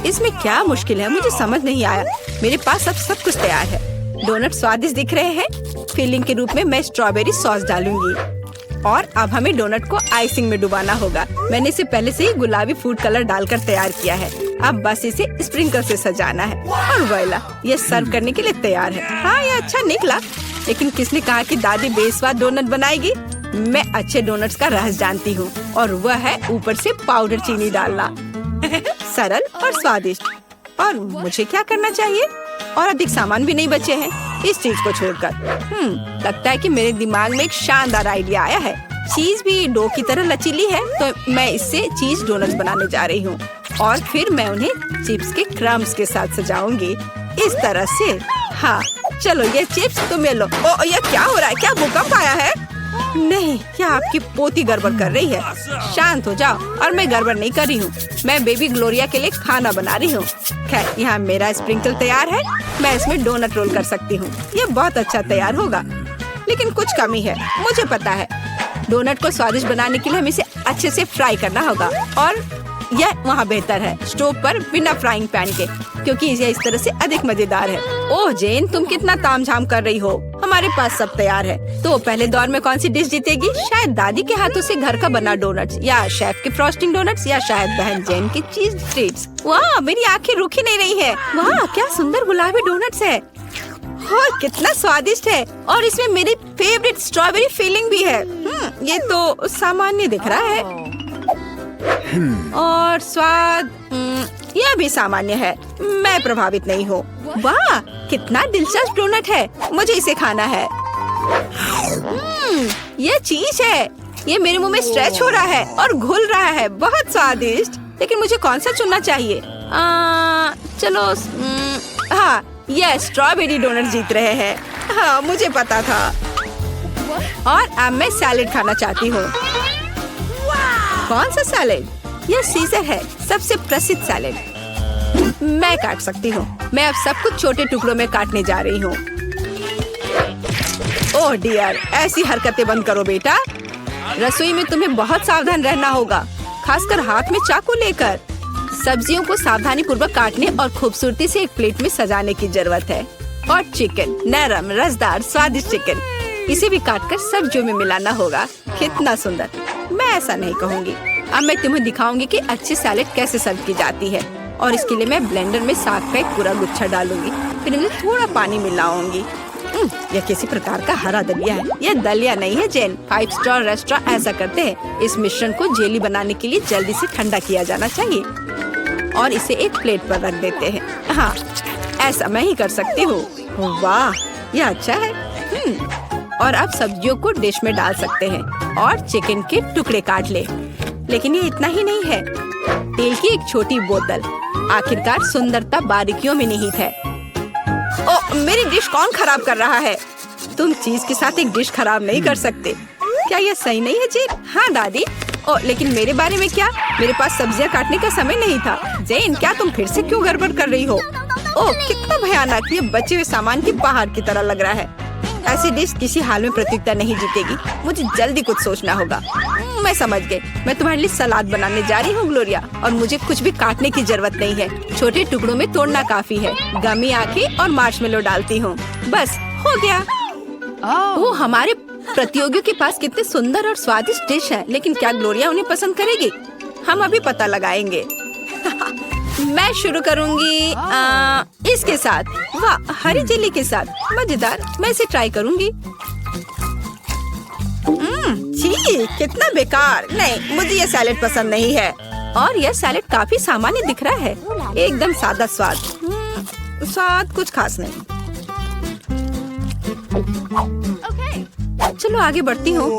इसमें क्या मुश्किल है? मुझे समझ नहीं आया। मेरे पास अब सब कुछ तैयार है। डोनट स्वादिष्ट दिख रहे हैं। फिलिंग के रूप में मैं स्ट्रॉबेरी सॉस डालूंगी और अब हमें डोनट को आइसिंग में डुबाना होगा। मैंने इसे पहले से ही गुलाबी फूड कलर डालकर तैयार किया है। अब बस इसे स्प्रिंकल से सजाना है और वोइला, ये सर्व करने के लिए तैयार है। हाँ, ये अच्छा निकला। लेकिन किसने कहा कि दादी बेस्वाद डोनट बनाएगी? मैं अच्छे डोनट्स का रहस्य जानती हूँ और वह है ऊपर से पाउडर चीनी डालना। सरल और स्वादिष्ट। और मुझे क्या करना चाहिए? और अधिक सामान भी नहीं बचे हैं इस चीज को छोड़कर। लगता है कि मेरे दिमाग में एक शानदार आइडिया आया है। चीज भी डो की तरह लचीली है, तो मैं इससे चीज डोनट्स बनाने जा रही हूँ और फिर मैं उन्हें चिप्स के क्रम्स के साथ सजाऊंगी इस तरह से। हाँ, चलो ये चिप्स तुम्हें लो। ओ, ये क्या हो रहा है? क्या भूकंप आया है? नहीं, क्या आपकी पोती गड़बड़ कर रही है? शांत हो जाओ। और मैं गड़बड़ नहीं कर रही हूँ, मैं बेबी ग्लोरिया के लिए खाना बना रही हूँ। खैर, यहाँ मेरा स्प्रिंकल तैयार है। मैं इसमें डोनट रोल कर सकती हूँ। ये बहुत अच्छा तैयार होगा, लेकिन कुछ कमी है, मुझे पता है। डोनट को स्वादिष्ट बनाने के लिए हमें इसे अच्छे से फ्राई करना होगा और यह वहाँ बेहतर है स्टोव पर बिना फ्राइंग पैन के, क्योंकि यह इस तरह से अधिक मजेदार है। ओह जेन, तुम कितना तामझाम कर रही हो। हमारे पास सब तैयार है। तो पहले दौर में कौन सी डिश जीतेगी? शायद दादी के हाथों से घर का बना डोनट्स, या शेफ के फ्रॉस्टिंग डोनट्स, या शायद बहन जेन की चीज ट्रीट्स। वाह, मेरी आंखें रुक ही नहीं रही है। वाह, क्या सुंदर गुलाबी डोनट्स है। हाँ, कितना स्वादिष्ट है और इसमें मेरी फेवरेट स्ट्रॉबेरी फिलिंग भी है। ये तो सामान्य दिख रहा है और स्वाद यह भी सामान्य है। मैं प्रभावित नहीं हूँ। वाह, कितना दिलचस्प डोनट है। मुझे इसे खाना है। ये चीज है। ये मेरे मुंह में स्ट्रेच हो रहा है और घुल रहा है। बहुत स्वादिष्ट। लेकिन मुझे कौन सा चुनना चाहिए? चलो, हाँ, ये स्ट्रॉबेरी डोनट जीत रहे हैं। हाँ, मुझे पता था। और अब मैं सैलेड खाना चाहती हूँ। कौन सा सैलेड? यह सीजर है, सबसे प्रसिद्ध सैलेड। मैं काट सकती हूँ। मैं अब सब कुछ छोटे टुकड़ों में काटने जा रही हूँ। ओह डियर, ऐसी हरकतें बंद करो बेटा। रसोई में तुम्हें बहुत सावधान रहना होगा, खासकर हाथ में चाकू लेकर। सब्जियों को सावधानी पूर्वक काटने और खूबसूरती से एक प्लेट में सजाने की जरूरत है। और चिकन, नरम रसदार स्वादिष्ट चिकन, इसे भी काटकर सब्जियों में मिलाना होगा। कितना सुंदर। मैं ऐसा नहीं कहूँगी। अब मैं तुम्हें दिखाऊंगी कि अच्छी सैलेड कैसे सर्व की जाती है। और इसके लिए मैं ब्लेंडर में साग का एक पूरा गुच्छा डालूंगी, फिर इनमें थोड़ा पानी मिलाऊंगी। यह किसी प्रकार का हरा दलिया है। यह दलिया नहीं है जेन। 5 स्टार रेस्टोरेंट ऐसा करते हैं। इस मिश्रण को जेली बनाने के लिए जल्दी से ठंडा किया जाना चाहिए और इसे एक प्लेट पर रख देते हैं। हाँ, ऐसा मैं ही कर सकती हूँ। वाह, यह अच्छा है। और अब सब्जियों को डिश में डाल सकते हैं और चिकन के टुकड़े काट ले। लेकिन ये इतना ही नहीं है। तेल की एक छोटी बोतल। आखिरकार सुंदरता बारीकियों में निहित है। ओ, मेरी डिश कौन खराब कर रहा है? तुम चीज के साथ एक डिश खराब नहीं कर सकते। क्या यह सही नहीं है जेन? हाँ दादी। ओ, लेकिन मेरे बारे में क्या? मेरे पास सब्जियां काटने का समय नहीं था। जेन, क्या तुम फिर से क्यों गड़बड़ कर रही हो? ओह, कितना भयानक। ये बचे हुए सामान की पहाड़ की तरह लग रहा है। ऐसी डिश किसी हाल में प्रतियोगिता नहीं जीतेगी। मुझे जल्दी कुछ सोचना होगा। मैं समझ गई। मैं तुम्हारे लिए सलाद बनाने जा रही हूँ ग्लोरिया, और मुझे कुछ भी काटने की जरूरत नहीं है। छोटे टुकड़ों में तोड़ना काफी है। गमी आंखें और मार्शमेलो डालती हूँ। बस हो गया। ओह, हमारे प्रतियोगियों के पास कितने सुंदर और स्वादिष्ट डिश है। लेकिन क्या ग्लोरिया उन्हें पसंद करेगी? हम अभी पता लगाएंगे। मैं शुरू करूंगी इसके साथ। वाह, हरी जेली के साथ। मजेदार। मैं इसे ट्राई करूंगी। छी, कितना बेकार। नहीं, मुझे ये सैलेड पसंद नहीं है। और यह सैलेड काफी सामान्य दिख रहा है। एकदम सादा स्वाद। स्वाद कुछ खास नहीं। चलो आगे बढ़ती हूँ।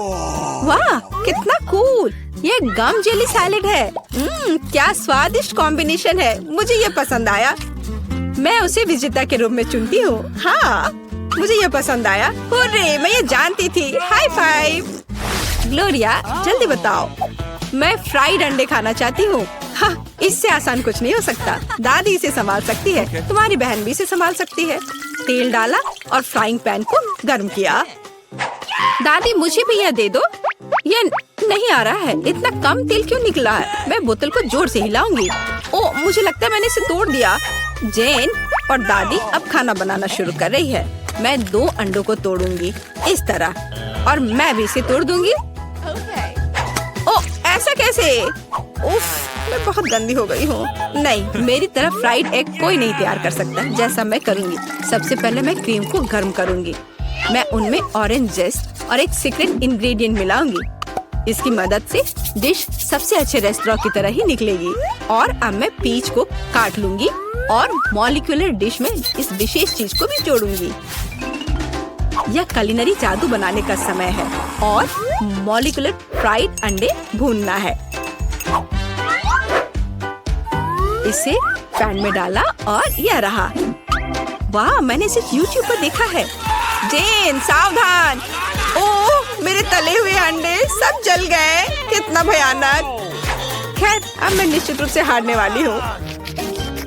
वाह, कितना कूल। ये गम जेली सैलेड है। क्या स्वादिष्ट कॉम्बिनेशन है। मुझे ये पसंद आया। मैं उसे विजेता के रूप में चुनती हूँ। हाँ, मुझे ये पसंद आया। हुर्रे, मैं ये जानती थी। High five. ग्लोरिया, जल्दी बताओ। मैं फ्राइड अंडे खाना चाहती हूँ। हाँ, इससे आसान कुछ नहीं हो सकता। दादी इसे संभाल सकती है। तुम्हारी बहन भी इसे संभाल सकती है। तेल डाला और फ्राइंग पैन को गर्म किया। दादी, मुझे भी यह दे दो। यह नहीं आ रहा है। इतना कम तेल क्यों निकला है? मैं बोतल को जोर से हिलाऊंगी। ओह, मुझे लगता है मैंने इसे तोड़ दिया। जेन और दादी अब खाना बनाना शुरू कर रही है। मैं 2 अंडों को तोड़ूंगी इस तरह, और मैं भी इसे तोड़ दूंगी। ओ, ऐसा कैसे? उफ, मैं बहुत गंदी हो गई हूँ। नहीं, मेरी तरफ फ्राइड एग कोई नहीं तैयार कर सकता। जैसा मैं करूँगी, सबसे पहले मैं क्रीम को गर्म करूँगी। मैं उनमें ऑरेंज जेस्ट और एक सीक्रेट इंग्रेडिएंट मिलाऊंगी। इसकी मदद से डिश सबसे अच्छे रेस्टोरेंट की तरह ही निकलेगी। और अब मैं पीच को काट लूंगी और मॉलिक्यूलर डिश में इस विशेष चीज को भी जोड़ूंगी। यह कुलिनरी जादू बनाने का समय है और मॉलिक्यूलर फ्राइड अंडे भूनना है। इसे पैन में डाला और यह रहा। वाह, मैंने इसे YouTube पर देखा है। जेन, सावधान! ओह, मेरे तले हुए अंडे सब जल गए। कितना भयानक। खैर, अब मैं निश्चित रूप से हारने वाली हूँ।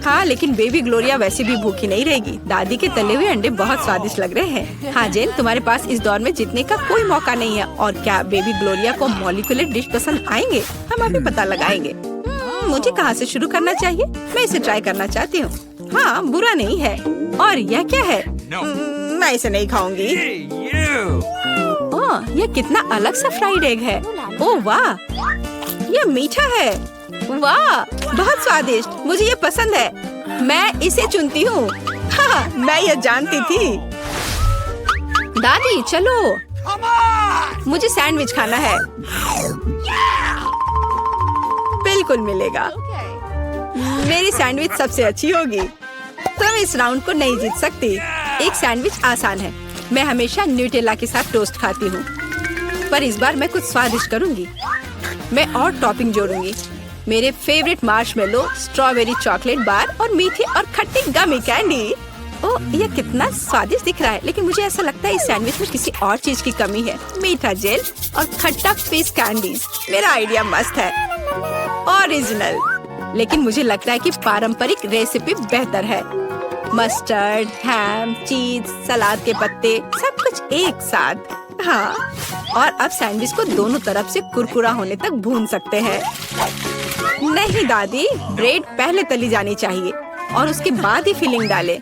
हाँ, लेकिन बेबी ग्लोरिया वैसे भी भूखी नहीं रहेगी। दादी के तले हुए अंडे बहुत स्वादिष्ट लग रहे हैं। हाँ जेन, तुम्हारे पास इस दौर में जीतने का कोई मौका नहीं है। और क्या बेबी ग्लोरिया को मॉलिक्यूलर डिश पसंद आएंगे? हम अभी पता लगाएंगे। मुझे कहाँ से शुरू करना चाहिए? मैं इसे ट्राई करना चाहती हूँ। हाँ, बुरा नहीं है। और यह क्या है? मैं इसे नहीं खाऊंगी। ओह, यह कितना अलग सा फ्राइड एग है। ओह वाह, यह मीठा है। वाह, बहुत स्वादिष्ट। मुझे ये पसंद है। मैं इसे चुनती हूँ। हाँ, मैं यह जानती थी। दादी चलो, मुझे सैंडविच खाना है। बिल्कुल मिलेगा। मेरी सैंडविच सबसे अच्छी होगी। तुम इस राउंड को नहीं जीत सकती। एक सैंडविच आसान है। मैं हमेशा न्यूटेला के साथ टोस्ट खाती हूँ, पर इस बार मैं कुछ स्वादिष्ट करूँगी। मैं और टॉपिंग जोड़ूंगी। मेरे favourite marshmallow, strawberry chocolate bar और मीठी और खट्टी गमी कैंडी। ओह, यह कितना स्वादिष्ट दिख रहा है, लेकिन मुझे ऐसा लगता है इस सैंडविच में किसी और चीज की कमी है। मीठा जेल और खट्टा फिश कैंडीज। मेरा आइडिया मस्त है, ओरिजिनल। लेकिन मुझे लगता है कि पारंपरिक रेसिपी बेहतर है। मस्टर्ड, हैम, चीज, सलाद के पत्ते, सब कुछ एक साथ। हाँ, और अब सैंडविच को दोनों तरफ से कुरकुरा होने तक भून सकते हैं। नहीं दादी, ब्रेड पहले तली जानी चाहिए और उसके बाद ही फिलिंग डालें।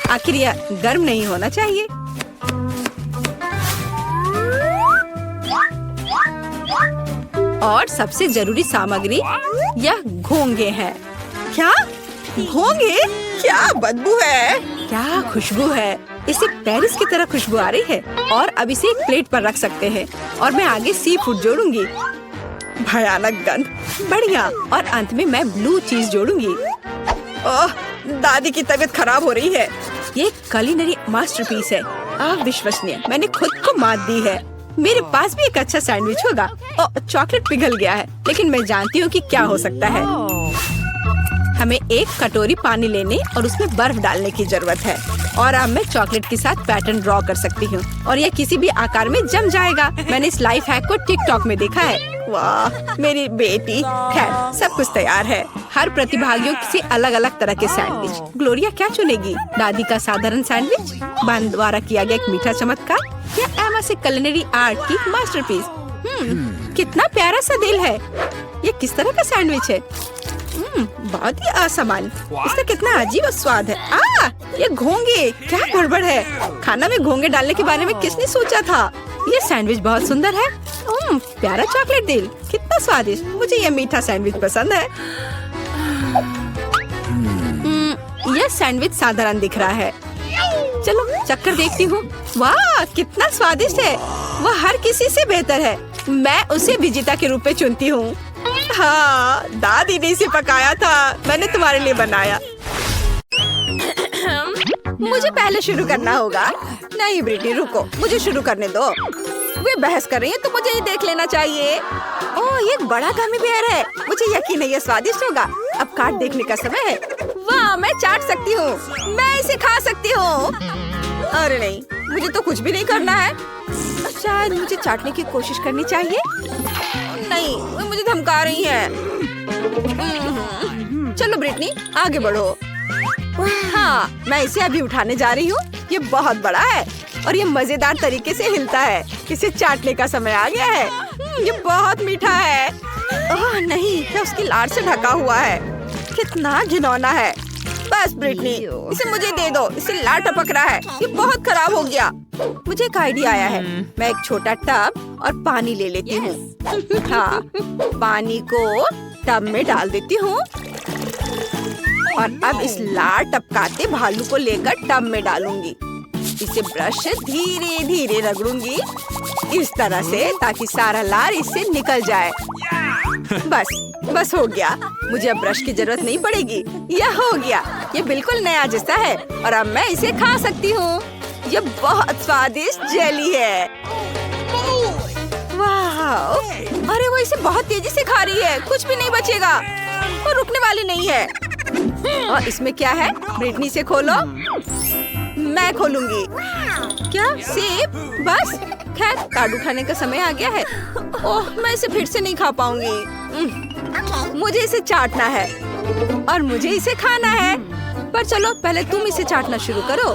आखिर यह गर्म नहीं होना चाहिए। और सबसे जरूरी सामग्री यह घोंगे हैं। क्या घोंगे? क्या बदबू है, क्या खुशबू है। इसे पेरिस की तरह खुशबू आ रही है। और अब इसे एक प्लेट पर रख सकते हैं और मैं आगे सी फूड जोड़ूंगी। भयानक गंध, बढ़िया। और अंत में मैं ब्लू चीज जोड़ूंगी। ओह, दादी की तबीयत खराब हो रही है। ये कुलिनरी मास्टरपीस है, अविश्वसनीय। मैंने खुद को मात दी है। मेरे पास भी एक अच्छा सैंडविच होगा। ओह, चॉकलेट पिघल गया है, लेकिन मैं जानती हूँ कि क्या हो सकता है। हमें एक कटोरी पानी लेने और उसमें बर्फ डालने की जरूरत है। और अब मैं चॉकलेट के साथ पैटर्न ड्रॉ कर सकती हूँ और यह किसी भी आकार में जम जाएगा। मैंने इस लाइफ हैक को टिकटॉक में देखा है। वाह, मेरी बेटी। खैर, सब कुछ तैयार है। हर प्रतिभागियों से अलग अलग तरह के सैंडविच। ग्लोरिया क्या चुनेगी? दादी का साधारण सैंडविच, बहन द्वारा किया गया एक मीठा चमत्कार, या एमा से कुलिनरी आर्ट की मास्टरपीस? कितना प्यारा सा दिल है। ये किस तरह का सैंडविच है? बहुत ही असामान्य। इसका कितना अजीब स्वाद है। ये घोंगे, क्या गड़बड़ है? खाना में घोंगे डालने के बारे में किसने सोचा था? ये सैंडविच बहुत सुंदर है। प्यारा चॉकलेट दिल, कितना स्वादिष्ट। मुझे ये मीठा सैंडविच पसंद है। यह सैंडविच साधारण दिख रहा है। चलो चक्कर देखती हूँ। वाह, कितना स्वादिष्ट है। वह हर किसी से बेहतर है। मैं उसे विजेता के रूप में चुनती हूँ। हाँ, दादी ने इसे पकाया था, मैंने तुम्हारे लिए बनाया। मुझे पहले शुरू करना होगा। नहीं ब्रिटी, रुको, मुझे शुरू करने दो। वे बहस कर रही हैं, तो मुझे ये देख लेना चाहिए। ओह, ये एक बड़ा गमी बेयर है। मुझे यकीन है ये स्वादिष्ट होगा। अब काट देखने का समय है। वाह, मैं चाट सकती हूँ। मैं इसे खा सकती हूँ। अरे नहीं, मुझे तो कुछ भी नहीं करना है। शायद मुझे चाटने की कोशिश करनी चाहिए। नहीं, वो मुझे धमका रही है। चलो ब्रिटनी, आगे बढ़ो। हाँ, मैं इसे अभी उठाने जा रही हूँ। ये बहुत बड़ा है और ये मजेदार तरीके से हिलता है। इसे चाटने का समय आ गया है। ये बहुत मीठा है। ओह नहीं, क्या उसकी लार से ढका हुआ है। कितना घिनौना है। बस ब्रिटनी, इसे मुझे दे दो, इसे लार टपक रहा है, ये बहुत खराब हो गया। मुझे एक आइडिया आया है, मैं एक छोटा टब और पानी ले लेती हूँ। हाँ, पानी को टब में डाल देती हूँ और अब इस लार टपकाते भालू को लेकर टब में डालूंगी। इसे ब्रश से धीरे धीरे रगड़ूंगी इस तरह से ताकि सारा लार इससे निकल जाए। बस हो गया, मुझे अब ब्रश की जरूरत नहीं पड़ेगी। यह हो गया, ये बिल्कुल नया जैसा है और अब मैं इसे खा सकती हूँ। ये बहुत स्वादिष्ट जेली है। वाह! अरे वो इसे बहुत तेजी से खा रही है, कुछ भी नहीं बचेगा, वो रुकने वाली नहीं है। और इसमें क्या है? ब्रिटनी से खोलो। मैं खोलूंगी। क्या सेब? बस खैर, काडू खाने का समय आ गया है। ओह, मैं इसे फिर से नहीं खा पाऊंगी। मुझे इसे चाटना है और मुझे इसे खाना है। पर चलो पहले तुम इसे चाटना शुरू करो।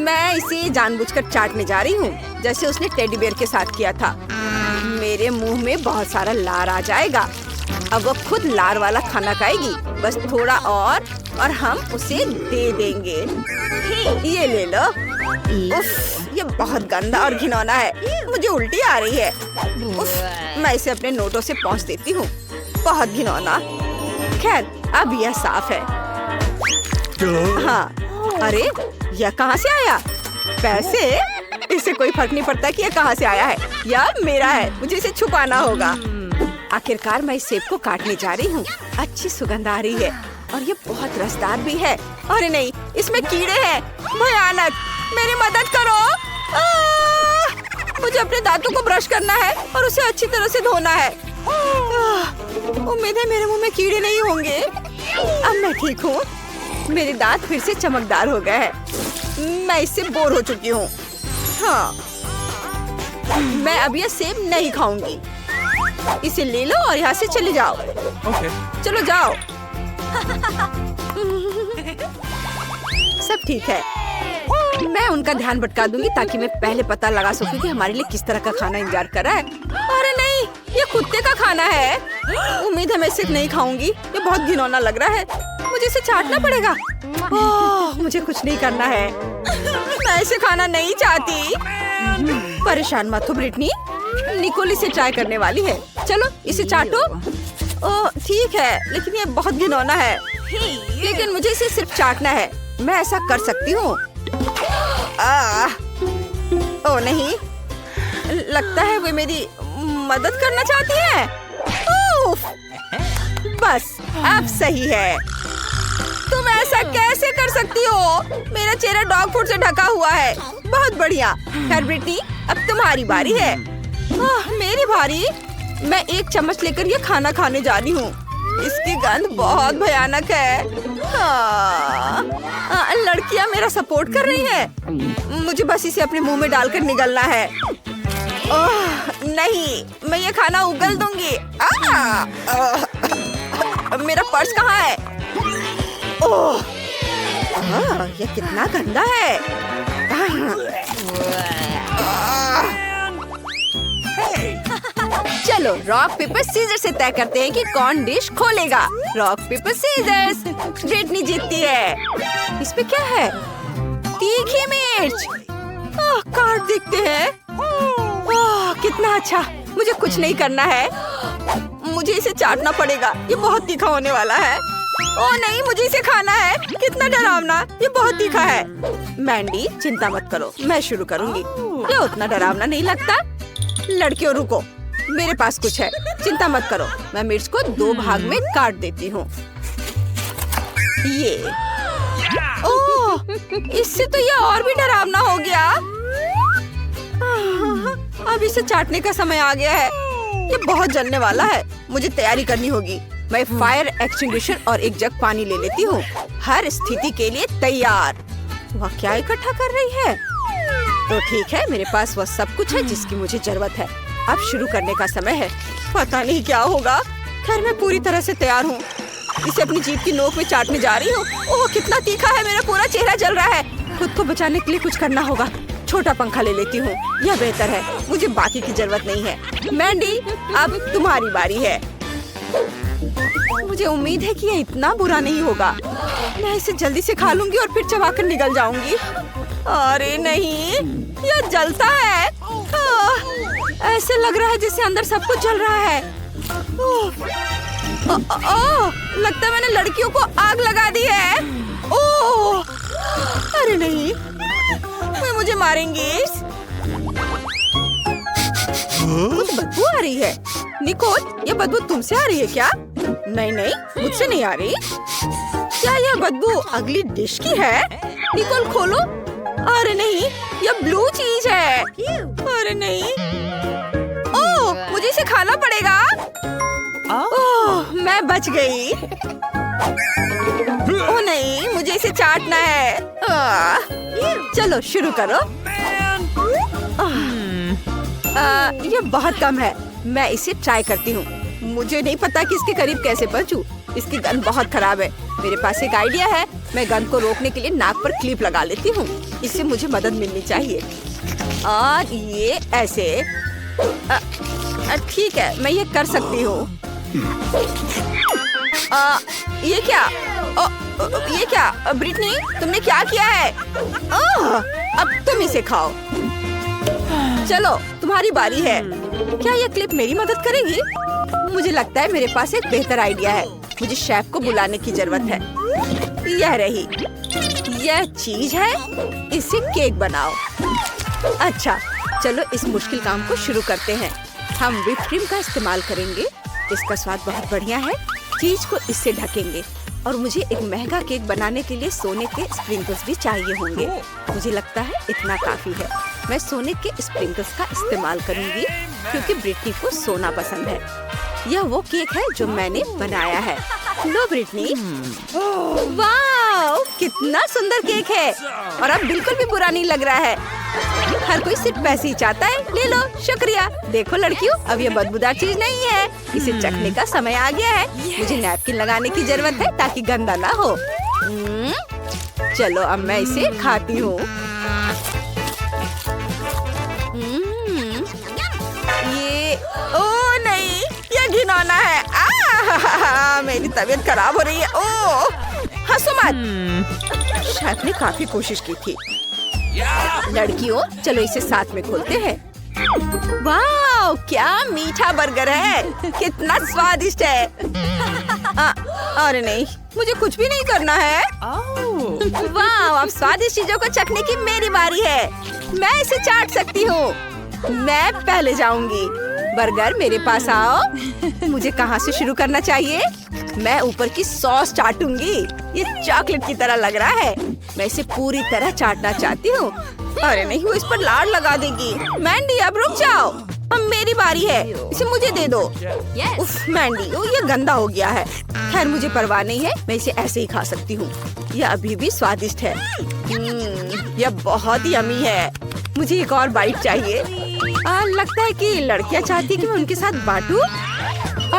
मैं इसे जानबूझकर चाटने जा रही हूँ, जैसे उसने टेडी बेयर के साथ किया था। मेरे मुंह में बहुत सारा लार आ जाएगा। अब वो खुद लार वाला खाना खाएगी। बस थोड़ा और हम उसे दे देंगे। ये ले लो। उफ, ये बहुत गंदा और घिनौना है, मुझे उल्टी आ रही है। उफ, मैं इसे अपने नोटों से पोंछ देती हूँ। बहुत घिनौना। खैर, अब यह साफ है। हाँ, अरे यह कहाँ से आया? पैसे? इसे कोई फर्क नहीं पड़ता कि यह कहाँ से आया है। यह मेरा है, मुझे इसे छुपाना होगा। आखिरकार मैं इस सेब को काटने जा रही हूँ। अच्छी सुगंध आ रही है और ये बहुत रसदार भी है। अरे नहीं, इसमें कीड़े हैं, भयानक। मेरी मदद करो। मुझे अपने दांतों को ब्रश करना है और उसे अच्छी तरह से धोना है। उम्मीद है मेरे मुंह में कीड़े नहीं होंगे। अब मैं ठीक हूँ। मेरे दांत फिर से चमकदार हो गए हैं। मैं इससे बोर हो चुकी हूँ। हाँ, मैं अब ये सेब नहीं खाऊंगी। इसे ले लो और यहाँ से चले जाओ। चलो जाओ। सब ठीक है। मैं उनका ध्यान भटका दूंगी ताकि मैं पहले पता लगा सकूं कि हमारे लिए किस तरह का खाना इंतजार कर रहा है। अरे नहीं, ये कुत्ते का खाना है। उम्मीद है मैं इसे नहीं खाऊंगी। ये बहुत घिनौना लग रहा है, मुझे इसे चाटना पड़ेगा। ओह, मुझे कुछ नहीं करना है। मैं इसे खाना नहीं चाहती। परेशान मत हो ब्रिटनी, निकोल इसे ट्राई करने वाली है। चलो इसे चाटो। ओह ठीक है, लेकिन ये बहुत घिनौना है। लेकिन मुझे इसे सिर्फ चाटना है। मैं ऐसा कर सकती हूँ। ओह नहीं, लगता है वो मेरी मदद करना चाहती है। बस अब सही है। तुम ऐसा कैसे कर सकती हो? मेरा चेहरा डॉग फूड से ढका हुआ है। बहुत बढ़िया। खैर ब्रिटनी, अब तुम्हारी बारी है। मेरी बारी? मैं एक चम्मच लेकर ये खाना खाने जा रही हूँ। इसकी गंध बहुत भयानक है। लड़कियाँ मेरा सपोर्ट कर रही हैं। मुझे बस इसे अपने मुंह में डालकर निगलना है। ओह नहीं, मैं ये खाना उगल दूंगी। मेरा पर्स कहाँ है? ओह, ये कितना गंदा है। चलो रॉक पेपर सीजर से तय करते हैं कि कौन डिश खोलेगा। Rock paper seizures. ब्रिटनी जीतती है। इसमें क्या है? तीखी मिर्च। कार्ड दिखते हैं। कितना अच्छा। मुझे कुछ नहीं करना है, मुझे इसे चाटना पड़ेगा। ये बहुत तीखा होने वाला है। ओह नहीं, मुझे इसे खाना है। कितना डरावना, ये बहुत तीखा है। मैंडी चिंता मत करो, मैं शुरू करूंगी। ये उतना डरावना नहीं लगता। लड़कियों रुको, मेरे पास कुछ है। चिंता मत करो, मैं मिर्च को 2 भाग में काट देती हूँ। ये ओह, इससे तो ये और भी डरावना हो गया। अब इसे चाटने का समय आ गया है। ये बहुत जलने वाला है, मुझे तैयारी करनी होगी। मैं फायर एक्सटिंग्विशर और एक जग पानी ले लेती हूँ। हर स्थिति के लिए तैयार। वह क्या इकट्ठा कर रही है? तो ठीक है, मेरे पास वह सब कुछ है जिसकी मुझे जरूरत है। अब शुरू करने का समय है। पता नहीं क्या होगा। खैर मैं पूरी तरह से तैयार हूँ। इसे अपनी जीभ की नोक में चाटने जा रही हूँ। ओह कितना तीखा है, मेरा पूरा चेहरा जल रहा है। खुद को बचाने के लिए कुछ करना होगा। छोटा पंखा ले लेती हूँ, यह बेहतर है। मुझे बाकी की जरूरत नहीं है। मैंडी, अब तुम्हारी बारी है। मुझे उम्मीद है कि ये इतना बुरा नहीं होगा। मैं इसे जल्दी से खा लूंगी और फिर चबाकर निगल जाऊंगी। अरे नहीं, यह जलता है। ऐसे लग रहा है जैसे अंदर सब कुछ जल रहा है। लगता है मैंने लड़कियों को आग लगा दी है। ओह, अरे नहीं, वे मुझे मारेंगी। कुछ बदबू आ रही है। निकोल, ये बदबू तुमसे आ रही है क्या? नहीं नहीं, मुझसे नहीं आ रही। क्या यह बदबू अगली डिश की है? निकोल खोलो। अरे नहीं, यह ब्लू चीज है। अरे नहीं, ओह, मुझे इसे खाना पड़ेगा। ओह, मैं बच गई। ओह नहीं, मुझे इसे चाटना है। चलो शुरू करो। ये बहुत कम है। मैं इसे ट्राई करती हूँ। मुझे नहीं पता कि इसके करीब कैसे पहुँचूं। इसकी गंध बहुत खराब है। मेरे पास एक आइडिया है। मैं गंध को रोकने के लिए नाक पर क्लिप लगा लेती हूँ। इससे मुझे मदद मिलनी चाहिए। और ये ऐसे। ठीक है, मैं ये कर सकती हूँ। ये क्या? ये क्या? ब्रिटनी, तुमने क्या किया है? अब तुम इसे खाओ। चलो, तुम्हारी बारी है। क्या ये क्लिप मेरी मदद करेगी? मुझे लगता है मेरे पास एक बेहतर आइडिया है। मुझे शेफ को बुलाने की जरूरत है। यह रही, यह चीज है। इससे केक बनाओ। अच्छा, चलो इस मुश्किल काम को शुरू करते हैं। हम व्हिप क्रीम का इस्तेमाल करेंगे। इसका स्वाद बहुत बढ़िया है। चीज को इससे ढकेंगे। और मुझे एक महंगा केक बनाने के लिए सोने के स्प्रिंकल्स भी चाहिए होंगे। मुझे लगता है इतना काफी है। मैं सोने के स्प्रिंकल्स का इस्तेमाल करूंगी क्योंकि ब्रिटनी को सोना पसंद है। यह वो केक है जो मैंने बनाया है। लो ब्रिटनी। वाह, कितना सुंदर केक है। और अब बिल्कुल भी बुरा नहीं लग रहा है। हर कोई सिर्फ पैसे ही चाहता है। ले लो, शुक्रिया। देखो लड़कियों, अब ये बदबूदार चीज नहीं है। इसे चखने का समय आ गया है। मुझे नैपकिन लगाने की जरूरत है ताकि गंदा ना हो। चलो, अब मैं इसे खाती हूँ। ये, ओ नहीं, ये घिनौना है। मेरी तबीयत खराब हो रही है। ओह, हंसो मत। शेफ ने काफी कोशिश की थी। लड़कियों, चलो इसे साथ में खोलते हैं। वाह, क्या मीठा बर्गर है। कितना स्वादिष्ट है। अरे नहीं, मुझे कुछ भी नहीं करना है। वाह, अब स्वादिष्ट चीजों को चखने की मेरी बारी है। मैं इसे चाट सकती हूँ। मैं पहले जाऊंगी। बर्गर, मेरे पास आओ। मुझे कहाँ से शुरू करना चाहिए? मैं ऊपर की सॉस चाटूंगी। ये चॉकलेट की तरह लग रहा है। मैं इसे पूरी तरह चाटना चाहती हूँ। अरे नहीं, वो इस पर लाड़ लगा देगी। मैंडी, अब रुक जाओ। अब मेरी बारी है। इसे मुझे दे दो। उफ, मैंडी, ये गंदा हो गया है। खैर, मुझे परवाह नहीं है। मैं इसे ऐसे ही खा सकती हूँ। यह अभी भी स्वादिष्ट है। यह बहुत यम्मी है। मुझे एक और बाइट चाहिए। लगता है कि लड़कियाँ चाहती है कि मैं उनके साथ बांटूं।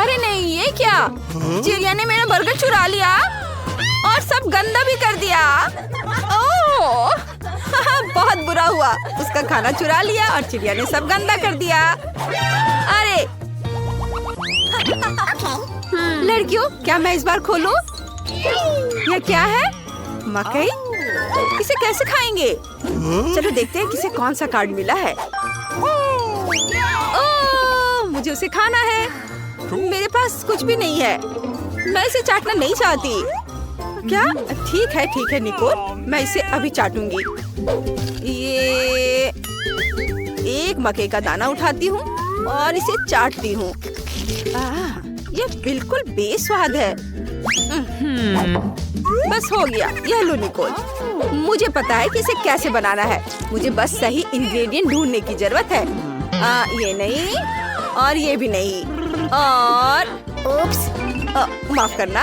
अरे नहीं, ये क्या? चिड़िया ने मेरा बर्गर चुरा लिया और सब गंदा भी कर दिया। ओह, बहुत बुरा हुआ। उसका खाना चुरा लिया और चिड़िया ने सब गंदा कर दिया। अरे लड़कियों, क्या मैं इस बार खोलूं? यह क्या है? मकई? इसे कैसे खाएंगे? चलो देखते हैं किसे कौन सा कार्ड मिला है। ओह, मुझे उसे खाना है। मेरे पास कुछ भी नहीं है। मैं इसे चाटना नहीं चाहती। क्या? ठीक है निकोल, मैं इसे अभी चाटूंगी। ये एक मकई का दाना उठाती हूँ और इसे चाटती हूँ। ये बिल्कुल बेस्वाद है। बस हो गया। यह लो निकोल, मुझे पता है कि इसे कैसे बनाना है। मुझे बस सही इंग्रेडिएंट ढूंढने की जरूरत है। ये नहीं और ये भी नहीं और उप्स, माफ करना।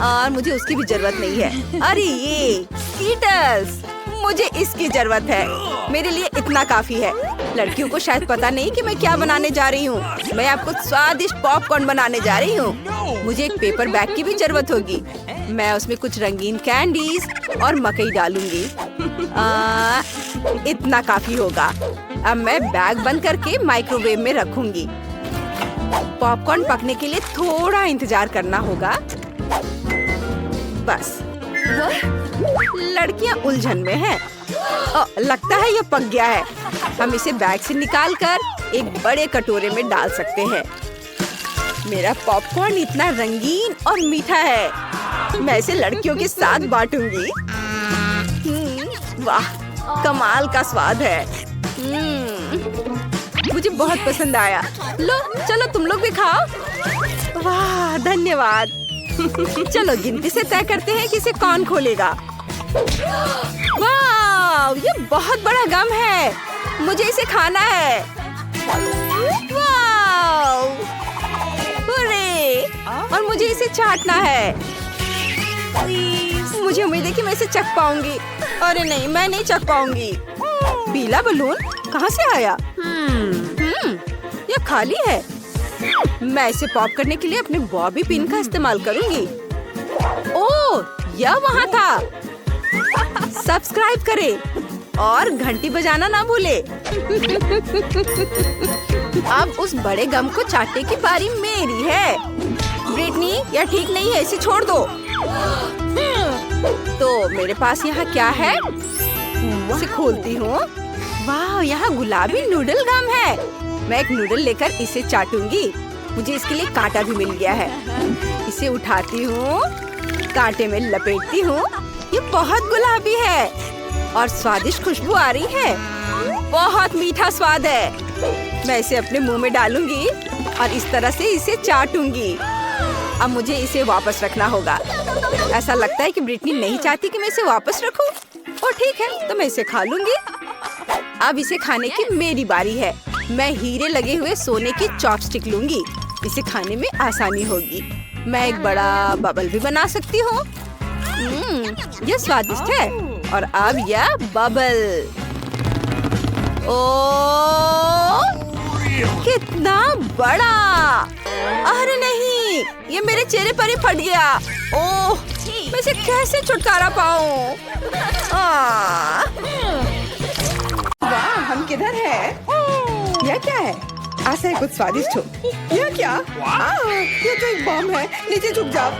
और मुझे उसकी भी जरूरत नहीं है। अरे ये कीटल्स, मुझे इसकी जरूरत है। मेरे लिए इतना काफी है। लड़कियों को शायद पता नहीं कि मैं क्या बनाने जा रही हूँ। मैं आपको स्वादिष्ट पॉपकॉर्न बनाने जा रही हूँ। मुझे एक पेपर बैग की भी जरूरत होगी। मैं उसमें कुछ रंगीन कैंडीज और मकई डालूंगी। इतना काफी होगा। अब मैं बैग बंद करके माइक्रोवेव में रखूंगी। पॉपकॉर्न पकने के लिए थोड़ा इंतजार करना होगा। बस लड़कियां उलझन में हैं। लगता है ये पक गया है। हम इसे बैग से निकालकर एक बड़े कटोरे में डाल सकते हैं। मेरा पॉपकॉर्न इतना रंगीन और मीठा है। मैं इसे लड़कियों के साथ बांटूंगी। वाह, कमाल का स्वाद है। मुझे बहुत पसंद आया। लो चलो तुम लोग भी खाओ। वाह धन्यवाद। चलो गिनती से तय करते हैं कि इसे कौन खोलेगा। वाह, ये बहुत बड़ा गम है। मुझे इसे खाना है। वाह, और मुझे इसे चाटना है। मुझे उम्मीद है कि मैं इसे चख पाऊंगी। अरे नहीं, मैं नहीं चख पाऊंगी। पीला बलून कहाँ से आया? ये खाली है। मैं इसे पॉप करने के लिए अपने बॉबी पिन का इस्तेमाल करूंगी। ओह, यह वहाँ था। सब्सक्राइब करें और घंटी बजाना ना भूले। अब उस बड़े गम को चाटने की बारी मेरी है। ब्रिटनी, यह ठीक नहीं है, इसे छोड़ दो। तो मेरे पास यहाँ क्या है? इसे खोलती हूँ। वाह, यहाँ गुलाबी नूडल गम है। मैं एक नूडल लेकर इसे चाटूंगी। मुझे इसके लिए कांटा भी मिल गया है। इसे उठाती हूँ, कांटे में लपेटती हूँ। ये बहुत गुलाबी है और स्वादिष्ट खुशबू आ रही है। बहुत मीठा स्वाद है। मैं इसे अपने मुंह में डालूंगी और इस तरह से इसे चाटूंगी। अब मुझे इसे वापस रखना होगा। ऐसा लगता है कि ब्रिटनी नहीं चाहती कि मैं इसे वापस रखूं। और ठीक है, तो मैं इसे खा लूंगी। अब इसे खाने की मेरी बारी है। मैं हीरे लगे हुए सोने की चॉपस्टिक लूंगी। इसे खाने में आसानी होगी। मैं एक बड़ा बबल भी बना सकती हूँ। यह स्वादिष्ट है। और अब यह बबल। ओ, कितना बड़ा! अरे नहीं, ये मेरे चेहरे पर ही फट गया। ओह, मैं इसे कैसे छुटकारा पाऊँ? वाह, हम किधर हैं? यह क्या है? आशा है कुछ स्वादिष्ट हो। यह क्या? ये तो एक बम है। नीचे झुक जाओ,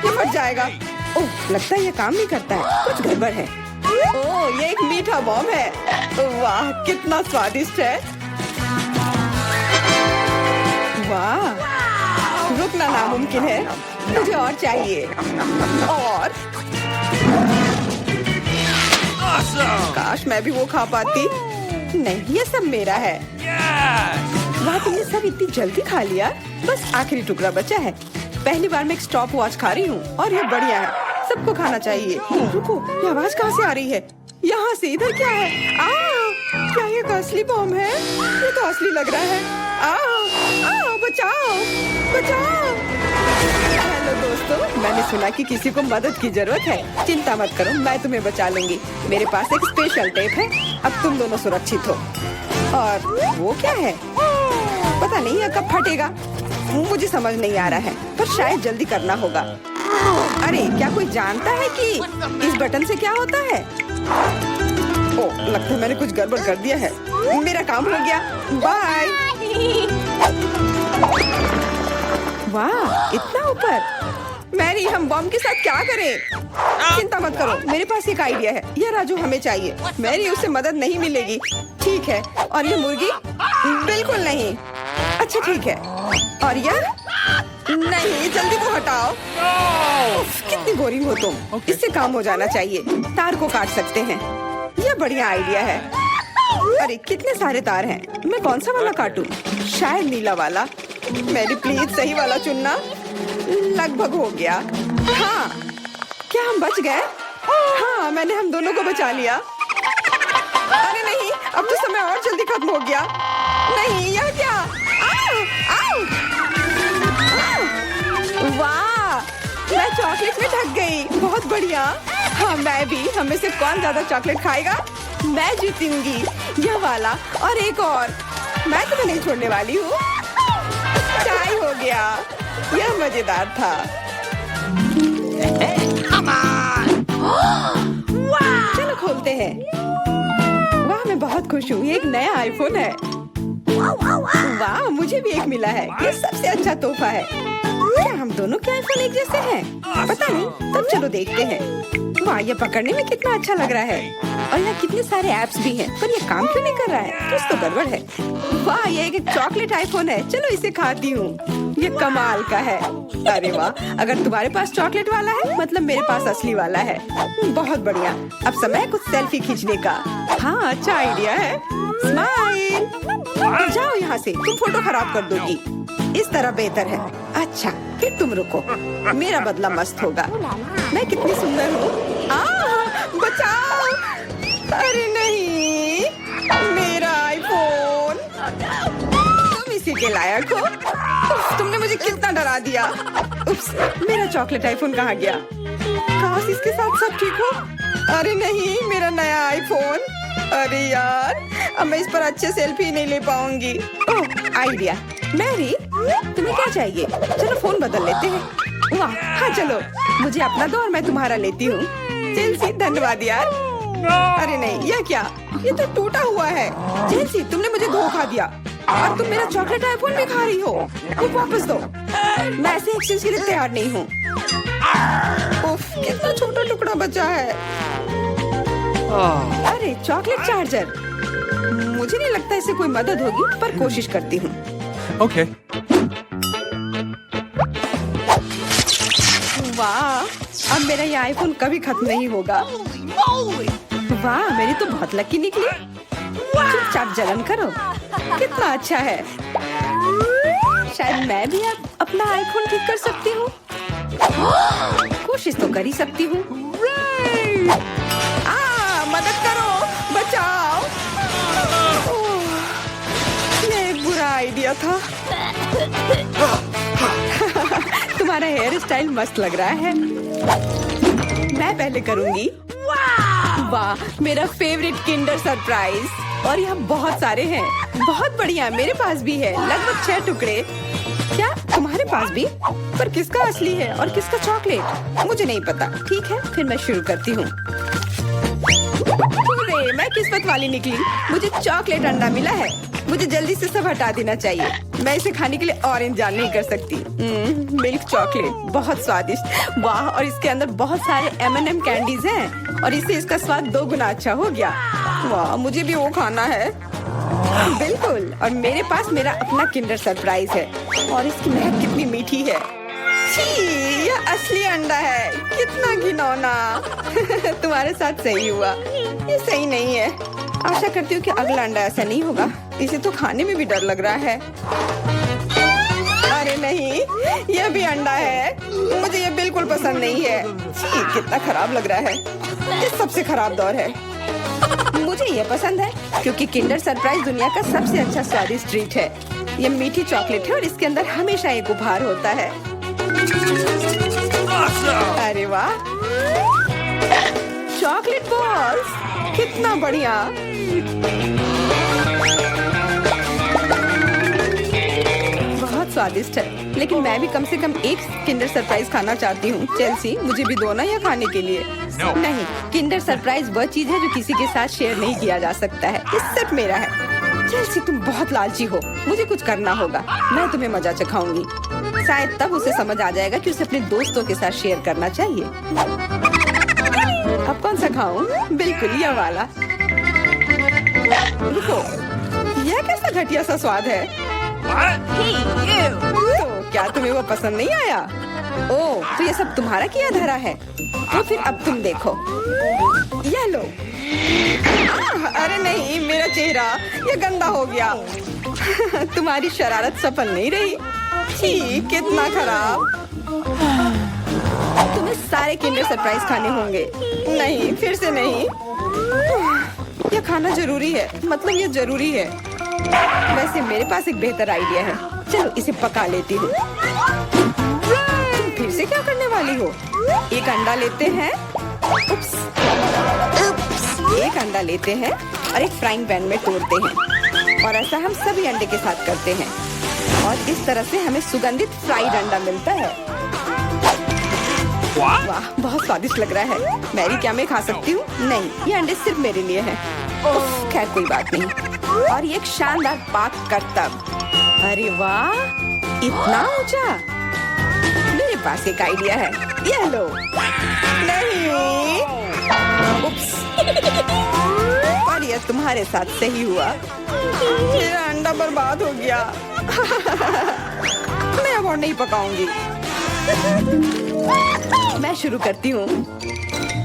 ये फट जाएगा। ओह, लगता है ये काम नहीं करता है। कुछ गड़बड़ है। ओह, ये एक मीठा बम है। वाह, कितना स्वादिष्ट है। वाह, रुकना नामुमकिन है। मुझे और चाहिए। और काश मैं भी वो खा पाती। नहीं, ये सब मेरा है। वाह, तुमने सब इतनी जल्दी खा लिया। बस आखिरी टुकड़ा बचा है। पहली बार मैं एक स्टॉप वॉच खा रही हूँ और ये बढ़िया है। सबको खाना चाहिए। रुको, ये आवाज कहाँ से आ रही है? यहाँ से। इधर क्या है? क्या ये असली बम है? ये तो असली लग रहा है। बचाओ, बचाओ। हेलो दोस्तों, मैंने सुना कि किसी को मदद की जरूरत है। चिंता मत करो, मैं तुम्हें बचा लूंगी। मेरे पास एक स्पेशल टेप है। अब तुम दोनों सुरक्षित हो। और वो क्या है? पता नहीं ये कब फटेगा। मुझे समझ नहीं आ रहा है, पर शायद जल्दी करना होगा। अरे, क्या कोई जानता है कि इस बटन से क्या होता है? ओह, लगता है मैंने कुछ गड़बड़ कर दिया है। मेरा काम हो गया। बाय। वाह, इतना ऊपर। मैरी, हम बम के साथ क्या करें? चिंता मत करो, मेरे पास एक आइडिया है। यह राजू हमें चाहिए। मैरी, उससे मदद नहीं मिलेगी। ठीक है। और ये मुर्गी? बिल्कुल नहीं। अच्छा ठीक है। और यह? नहीं, जल्दी को हटाओ। कितनी बोरिंग हो तुम। इससे काम हो जाना चाहिए। तार को काट सकते हैं। यह बढ़िया आइडिया है। अरे, कितने सारे तार हैं। मैं कौन सा वाला काटूं? शायद नीला वाला। मेरी प्लीज सही वाला चुनना। लगभग हो गया। हाँ, क्या हम बच गए? हाँ, मैंने हम दोनों को बचा लिया। अरे नहीं, अब तो समय और जल्दी खत्म हो गया। नहीं, यह क्या? वाह, मैं चॉकलेट में ढक गई। बहुत बढ़िया। हाँ, मैं भी। हमें से कौन ज्यादा चॉकलेट खाएगा? मैं जीतूंगी। यह वाला और एक और। मैं तुम्हें नहीं छोड़ने वाली हूँ। चाय हो गया। यह मजेदार था। चलो खोलते हैं। वाह, मैं बहुत खुश हूँ। ये एक नया आईफोन है। वाह, मुझे भी एक मिला है। ये सबसे अच्छा तोहफा है। क्या हम दोनों के आईफोन एक जैसे हैं? पता नहीं, तब चलो देखते हैं। वाह, ये पकड़ने में कितना अच्छा लग रहा है। और यहाँ कितने सारे ऐप्स भी हैं, पर ये काम क्यों नहीं कर रहा है? कुछ तो गड़बड़ है। वाह, ये एक चॉकलेट आईफोन है। चलो इसे खाती हूँ। ये कमाल का है। अरे वाह, अगर तुम्हारे पास चॉकलेट वाला है मतलब मेरे पास असली वाला है। बहुत बढ़िया। अब समय है कुछ सेल्फी खींचने का। हाँ, अच्छा आइडिया है। स्माइल। जाओ यहाँ से, तुम फोटो खराब कर दोगी। इस तरह बेहतर है। अच्छा, फिर तुम रुको, मेरा बदला मस्त होगा। मैं कितनी सुंदर हूँ। बचाओ। अरे नहीं, मेरा आईफोन। तुम इसी के लायक हो। तुमने मुझे कितना डरा दिया। उप्स, मेरा चॉकलेट आईफोन कहाँ गया? काश इसके साथ सब ठीक हो। अरे नहीं, मेरा नया आईफोन। अरे यार, अब मैं इस पर अच्छे सेल्फी नहीं ले पाऊंगी। ओह, आइडिया। मैरी, तुम्हें क्या चाहिए? चलो फोन बदल लेते हैं। वाह, हाँ चलो, मुझे अपना दो और मैं तुम्हारा लेती हूँ। जेलसी, धन्यवाद यार। अरे नहीं, यह क्या? ये तो टूटा हुआ है। जेलसी, तुमने मुझे धोखा दिया और तुम मेरा चॉकलेट आईफोन भी खा रही हो। वो वापस दो। मैं ऐसे एक्सचेंज के लिए तैयार नहीं हूँ। उफ, कितना छोटा टुकड़ा बचा है। अरे चॉकलेट चार्जर। मुझे नहीं लगता इसे कोई मदद होगी, पर कोशिश करती हूँ। Okay. वाह, अब मेरा ये आईफोन कभी खत्म नहीं होगा। वाह, मेरी तो बहुत लकी निकली। चुपचाप जलन करो। कितना अच्छा है। शायद मैं भी अब अपना आईफोन ठीक कर सकती हूँ। कोशिश तो कर ही सकती हूँ। मदद करो, बचाओ। ये एक बुरा आइडिया था। तुम्हारा हेयर स्टाइल मस्त लग रहा है। मैं पहले करूंगी। वाह, मेरा फेवरेट किंडर सरप्राइज। और यहाँ बहुत सारे हैं। बहुत बढ़िया, मेरे पास भी है। लगभग 6 टुकड़े। क्या तुम्हारे पास भी? पर किसका असली है और किसका चॉकलेट? मुझे नहीं पता। ठीक है, फिर मैं शुरू करती हूँ। मैं किस्मत वाली निकली। मुझे चॉकलेट अंडा मिला है। मुझे जल्दी से सब हटा देना चाहिए। मैं इसे खाने के लिए और इंतजार नहीं कर सकती। मिल्क चॉकलेट, बहुत स्वादिष्ट। वाह, और इसके अंदर बहुत सारे M&M कैंडीज हैं और इससे इसका स्वाद 2 गुना अच्छा हो गया। वाह, मुझे भी वो खाना है। बिल्कुल, और मेरे पास मेरा अपना किंडर सरप्राइज है और इसकी महक कितनी मीठी है। छी, यह असली अंडा है। कितना घिनौना। तुम्हारे साथ सही हुआ। ये सही नहीं है। आशा करती हूँ कि अगला अंडा ऐसा नहीं होगा। इसे तो खाने में भी डर लग रहा है। अरे नहीं, यह भी अंडा है। मुझे ये बिल्कुल पसंद नहीं है। छी, कितना खराब लग रहा है। ये सबसे खराब दौर है। मुझे ये पसंद है क्योंकि किंडर सरप्राइज दुनिया का सबसे अच्छा स्वादिष्ट ट्रीट है। ये मीठी चॉकलेट है और इसके अंदर हमेशा एक उपहार होता है। अरे वाह, चॉकलेट बॉल्स, कितना बढ़िया। बहुत स्वादिष्ट है, लेकिन मैं भी कम से कम एक किंडर सरप्राइज खाना चाहती हूँ। चेल्सी, मुझे भी दो ना यह खाने के लिए। No. नहीं, किंडर सरप्राइज वह चीज है जो किसी के साथ शेयर नहीं किया जा सकता है। ये सिर्फ मेरा है। चेल्सी, तुम बहुत लालची हो। मुझे कुछ करना होगा। मैं तुम्हें मजा चखाऊंगी। शायद तब उसे समझ आ जाएगा कि उसे अपने दोस्तों के साथ शेयर करना चाहिए। अब कौन सा खाऊं? बिल्कुल यह वाला। रुको, यह कैसा घटिया सा स्वाद है? तो क्या तुम्हें वो पसंद नहीं आया? ओह, तो ये सब तुम्हारा किया धरा है। तो फिर अब तुम देखो। यह लो। अरे नहीं, मेरा चेहरा ये गंदा हो गया। तुम्हारी शरारत सफल नहीं रही। छी, कितना खराब। तुम्हें सारे किंडर सरप्राइज खाने होंगे। नहीं, फिर से नहीं। यह खाना जरूरी है। मतलब ये जरूरी है। वैसे मेरे पास एक बेहतर आइडिया है। चलो इसे पका लेती हूँ। तुम फिर से क्या करने वाली हो? एक अंडा लेते हैं। उप्स। एक अंडा लेते हैं और एक फ्राइंग पैन में तोड़ते हैं। और ऐसा हम सभी अंडे के साथ करते हैं। और इस तरह से हमें सुगंधित फ्राइड अंडा मिलता है। वाह, बहुत स्वादिष्ट लग रहा है। मैरी, क्या मैं खा सकती हूँ? नहीं, ये अंडे सिर्फ मेरे लिए हैं। खैर कोई बात नहीं। और ये एक शानदार पाक करतब। अरे वाह, इतना ऊंचा। मेरे पास एक आइडिया है, ये लो। नहीं, उप्स। पर ये तुम्हारे साथ सही हुआ, मेरा अंडा बर्बाद हो गया। मैं अब और नहीं पकाऊंगी। मैं शुरू करती हूँ।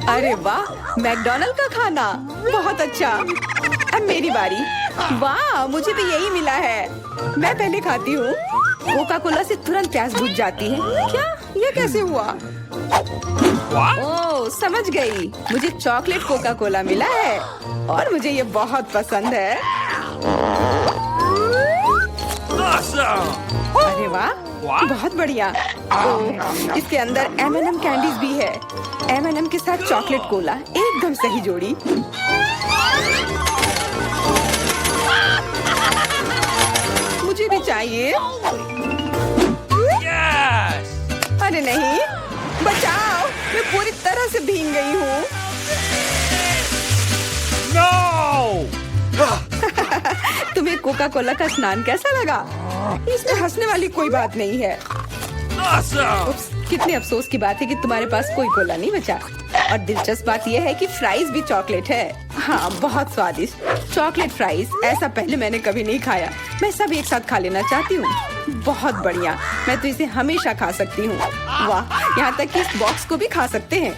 अरे वाह, मैकडॉनल्ड का खाना बहुत अच्छा। अब मेरी बारी। वाह, मुझे भी यही मिला है। मैं पहले खाती हूँ। कोका कोला से तुरंत प्यास बुझ जाती है। क्या, ये कैसे हुआ? ओह, समझ गई। मुझे चॉकलेट कोका कोला मिला है और मुझे ये बहुत पसंद है। अरे वाह, बहुत बढ़िया। ओह, इसके अंदर M&M कैंडीज भी है। M&M के साथ चॉकलेट कोला, एकदम सही जोड़ी। मुझे भी चाहिए। अरे नहीं, बचाओ, मैं पूरी तरह से भीग गई हूँ। तुम्हें कोका कोला का स्नान कैसा लगा? इसमें हंसने वाली कोई बात नहीं है। उप्स, कितने अफसोस की बात है कि तुम्हारे पास कोई कोला नहीं बचा। और दिलचस्प बात यह है कि फ्राइज भी चॉकलेट है। हाँ, बहुत स्वादिष्ट चॉकलेट फ्राइज, ऐसा पहले मैंने कभी नहीं खाया। मैं सब एक साथ खा लेना चाहती हूँ। बहुत बढ़िया, मैं तो इसे हमेशा खा सकती हूँ। वाह, यहाँ तक कि इस बॉक्स को भी खा सकते हैं।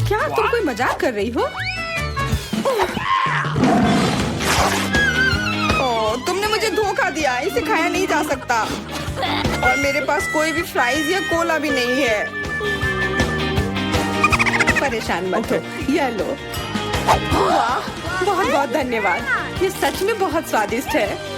क्या तुम कोई मजाक कर रही हो? ओह, तुमने मुझे धोखा दिया। इसे खाया नहीं जा सकता। और मेरे पास कोई भी फ्राइज या कोला भी नहीं है। परेशान मत हो, ये लो। वाह, बहुत बहुत धन्यवाद। ये सच में बहुत स्वादिष्ट है।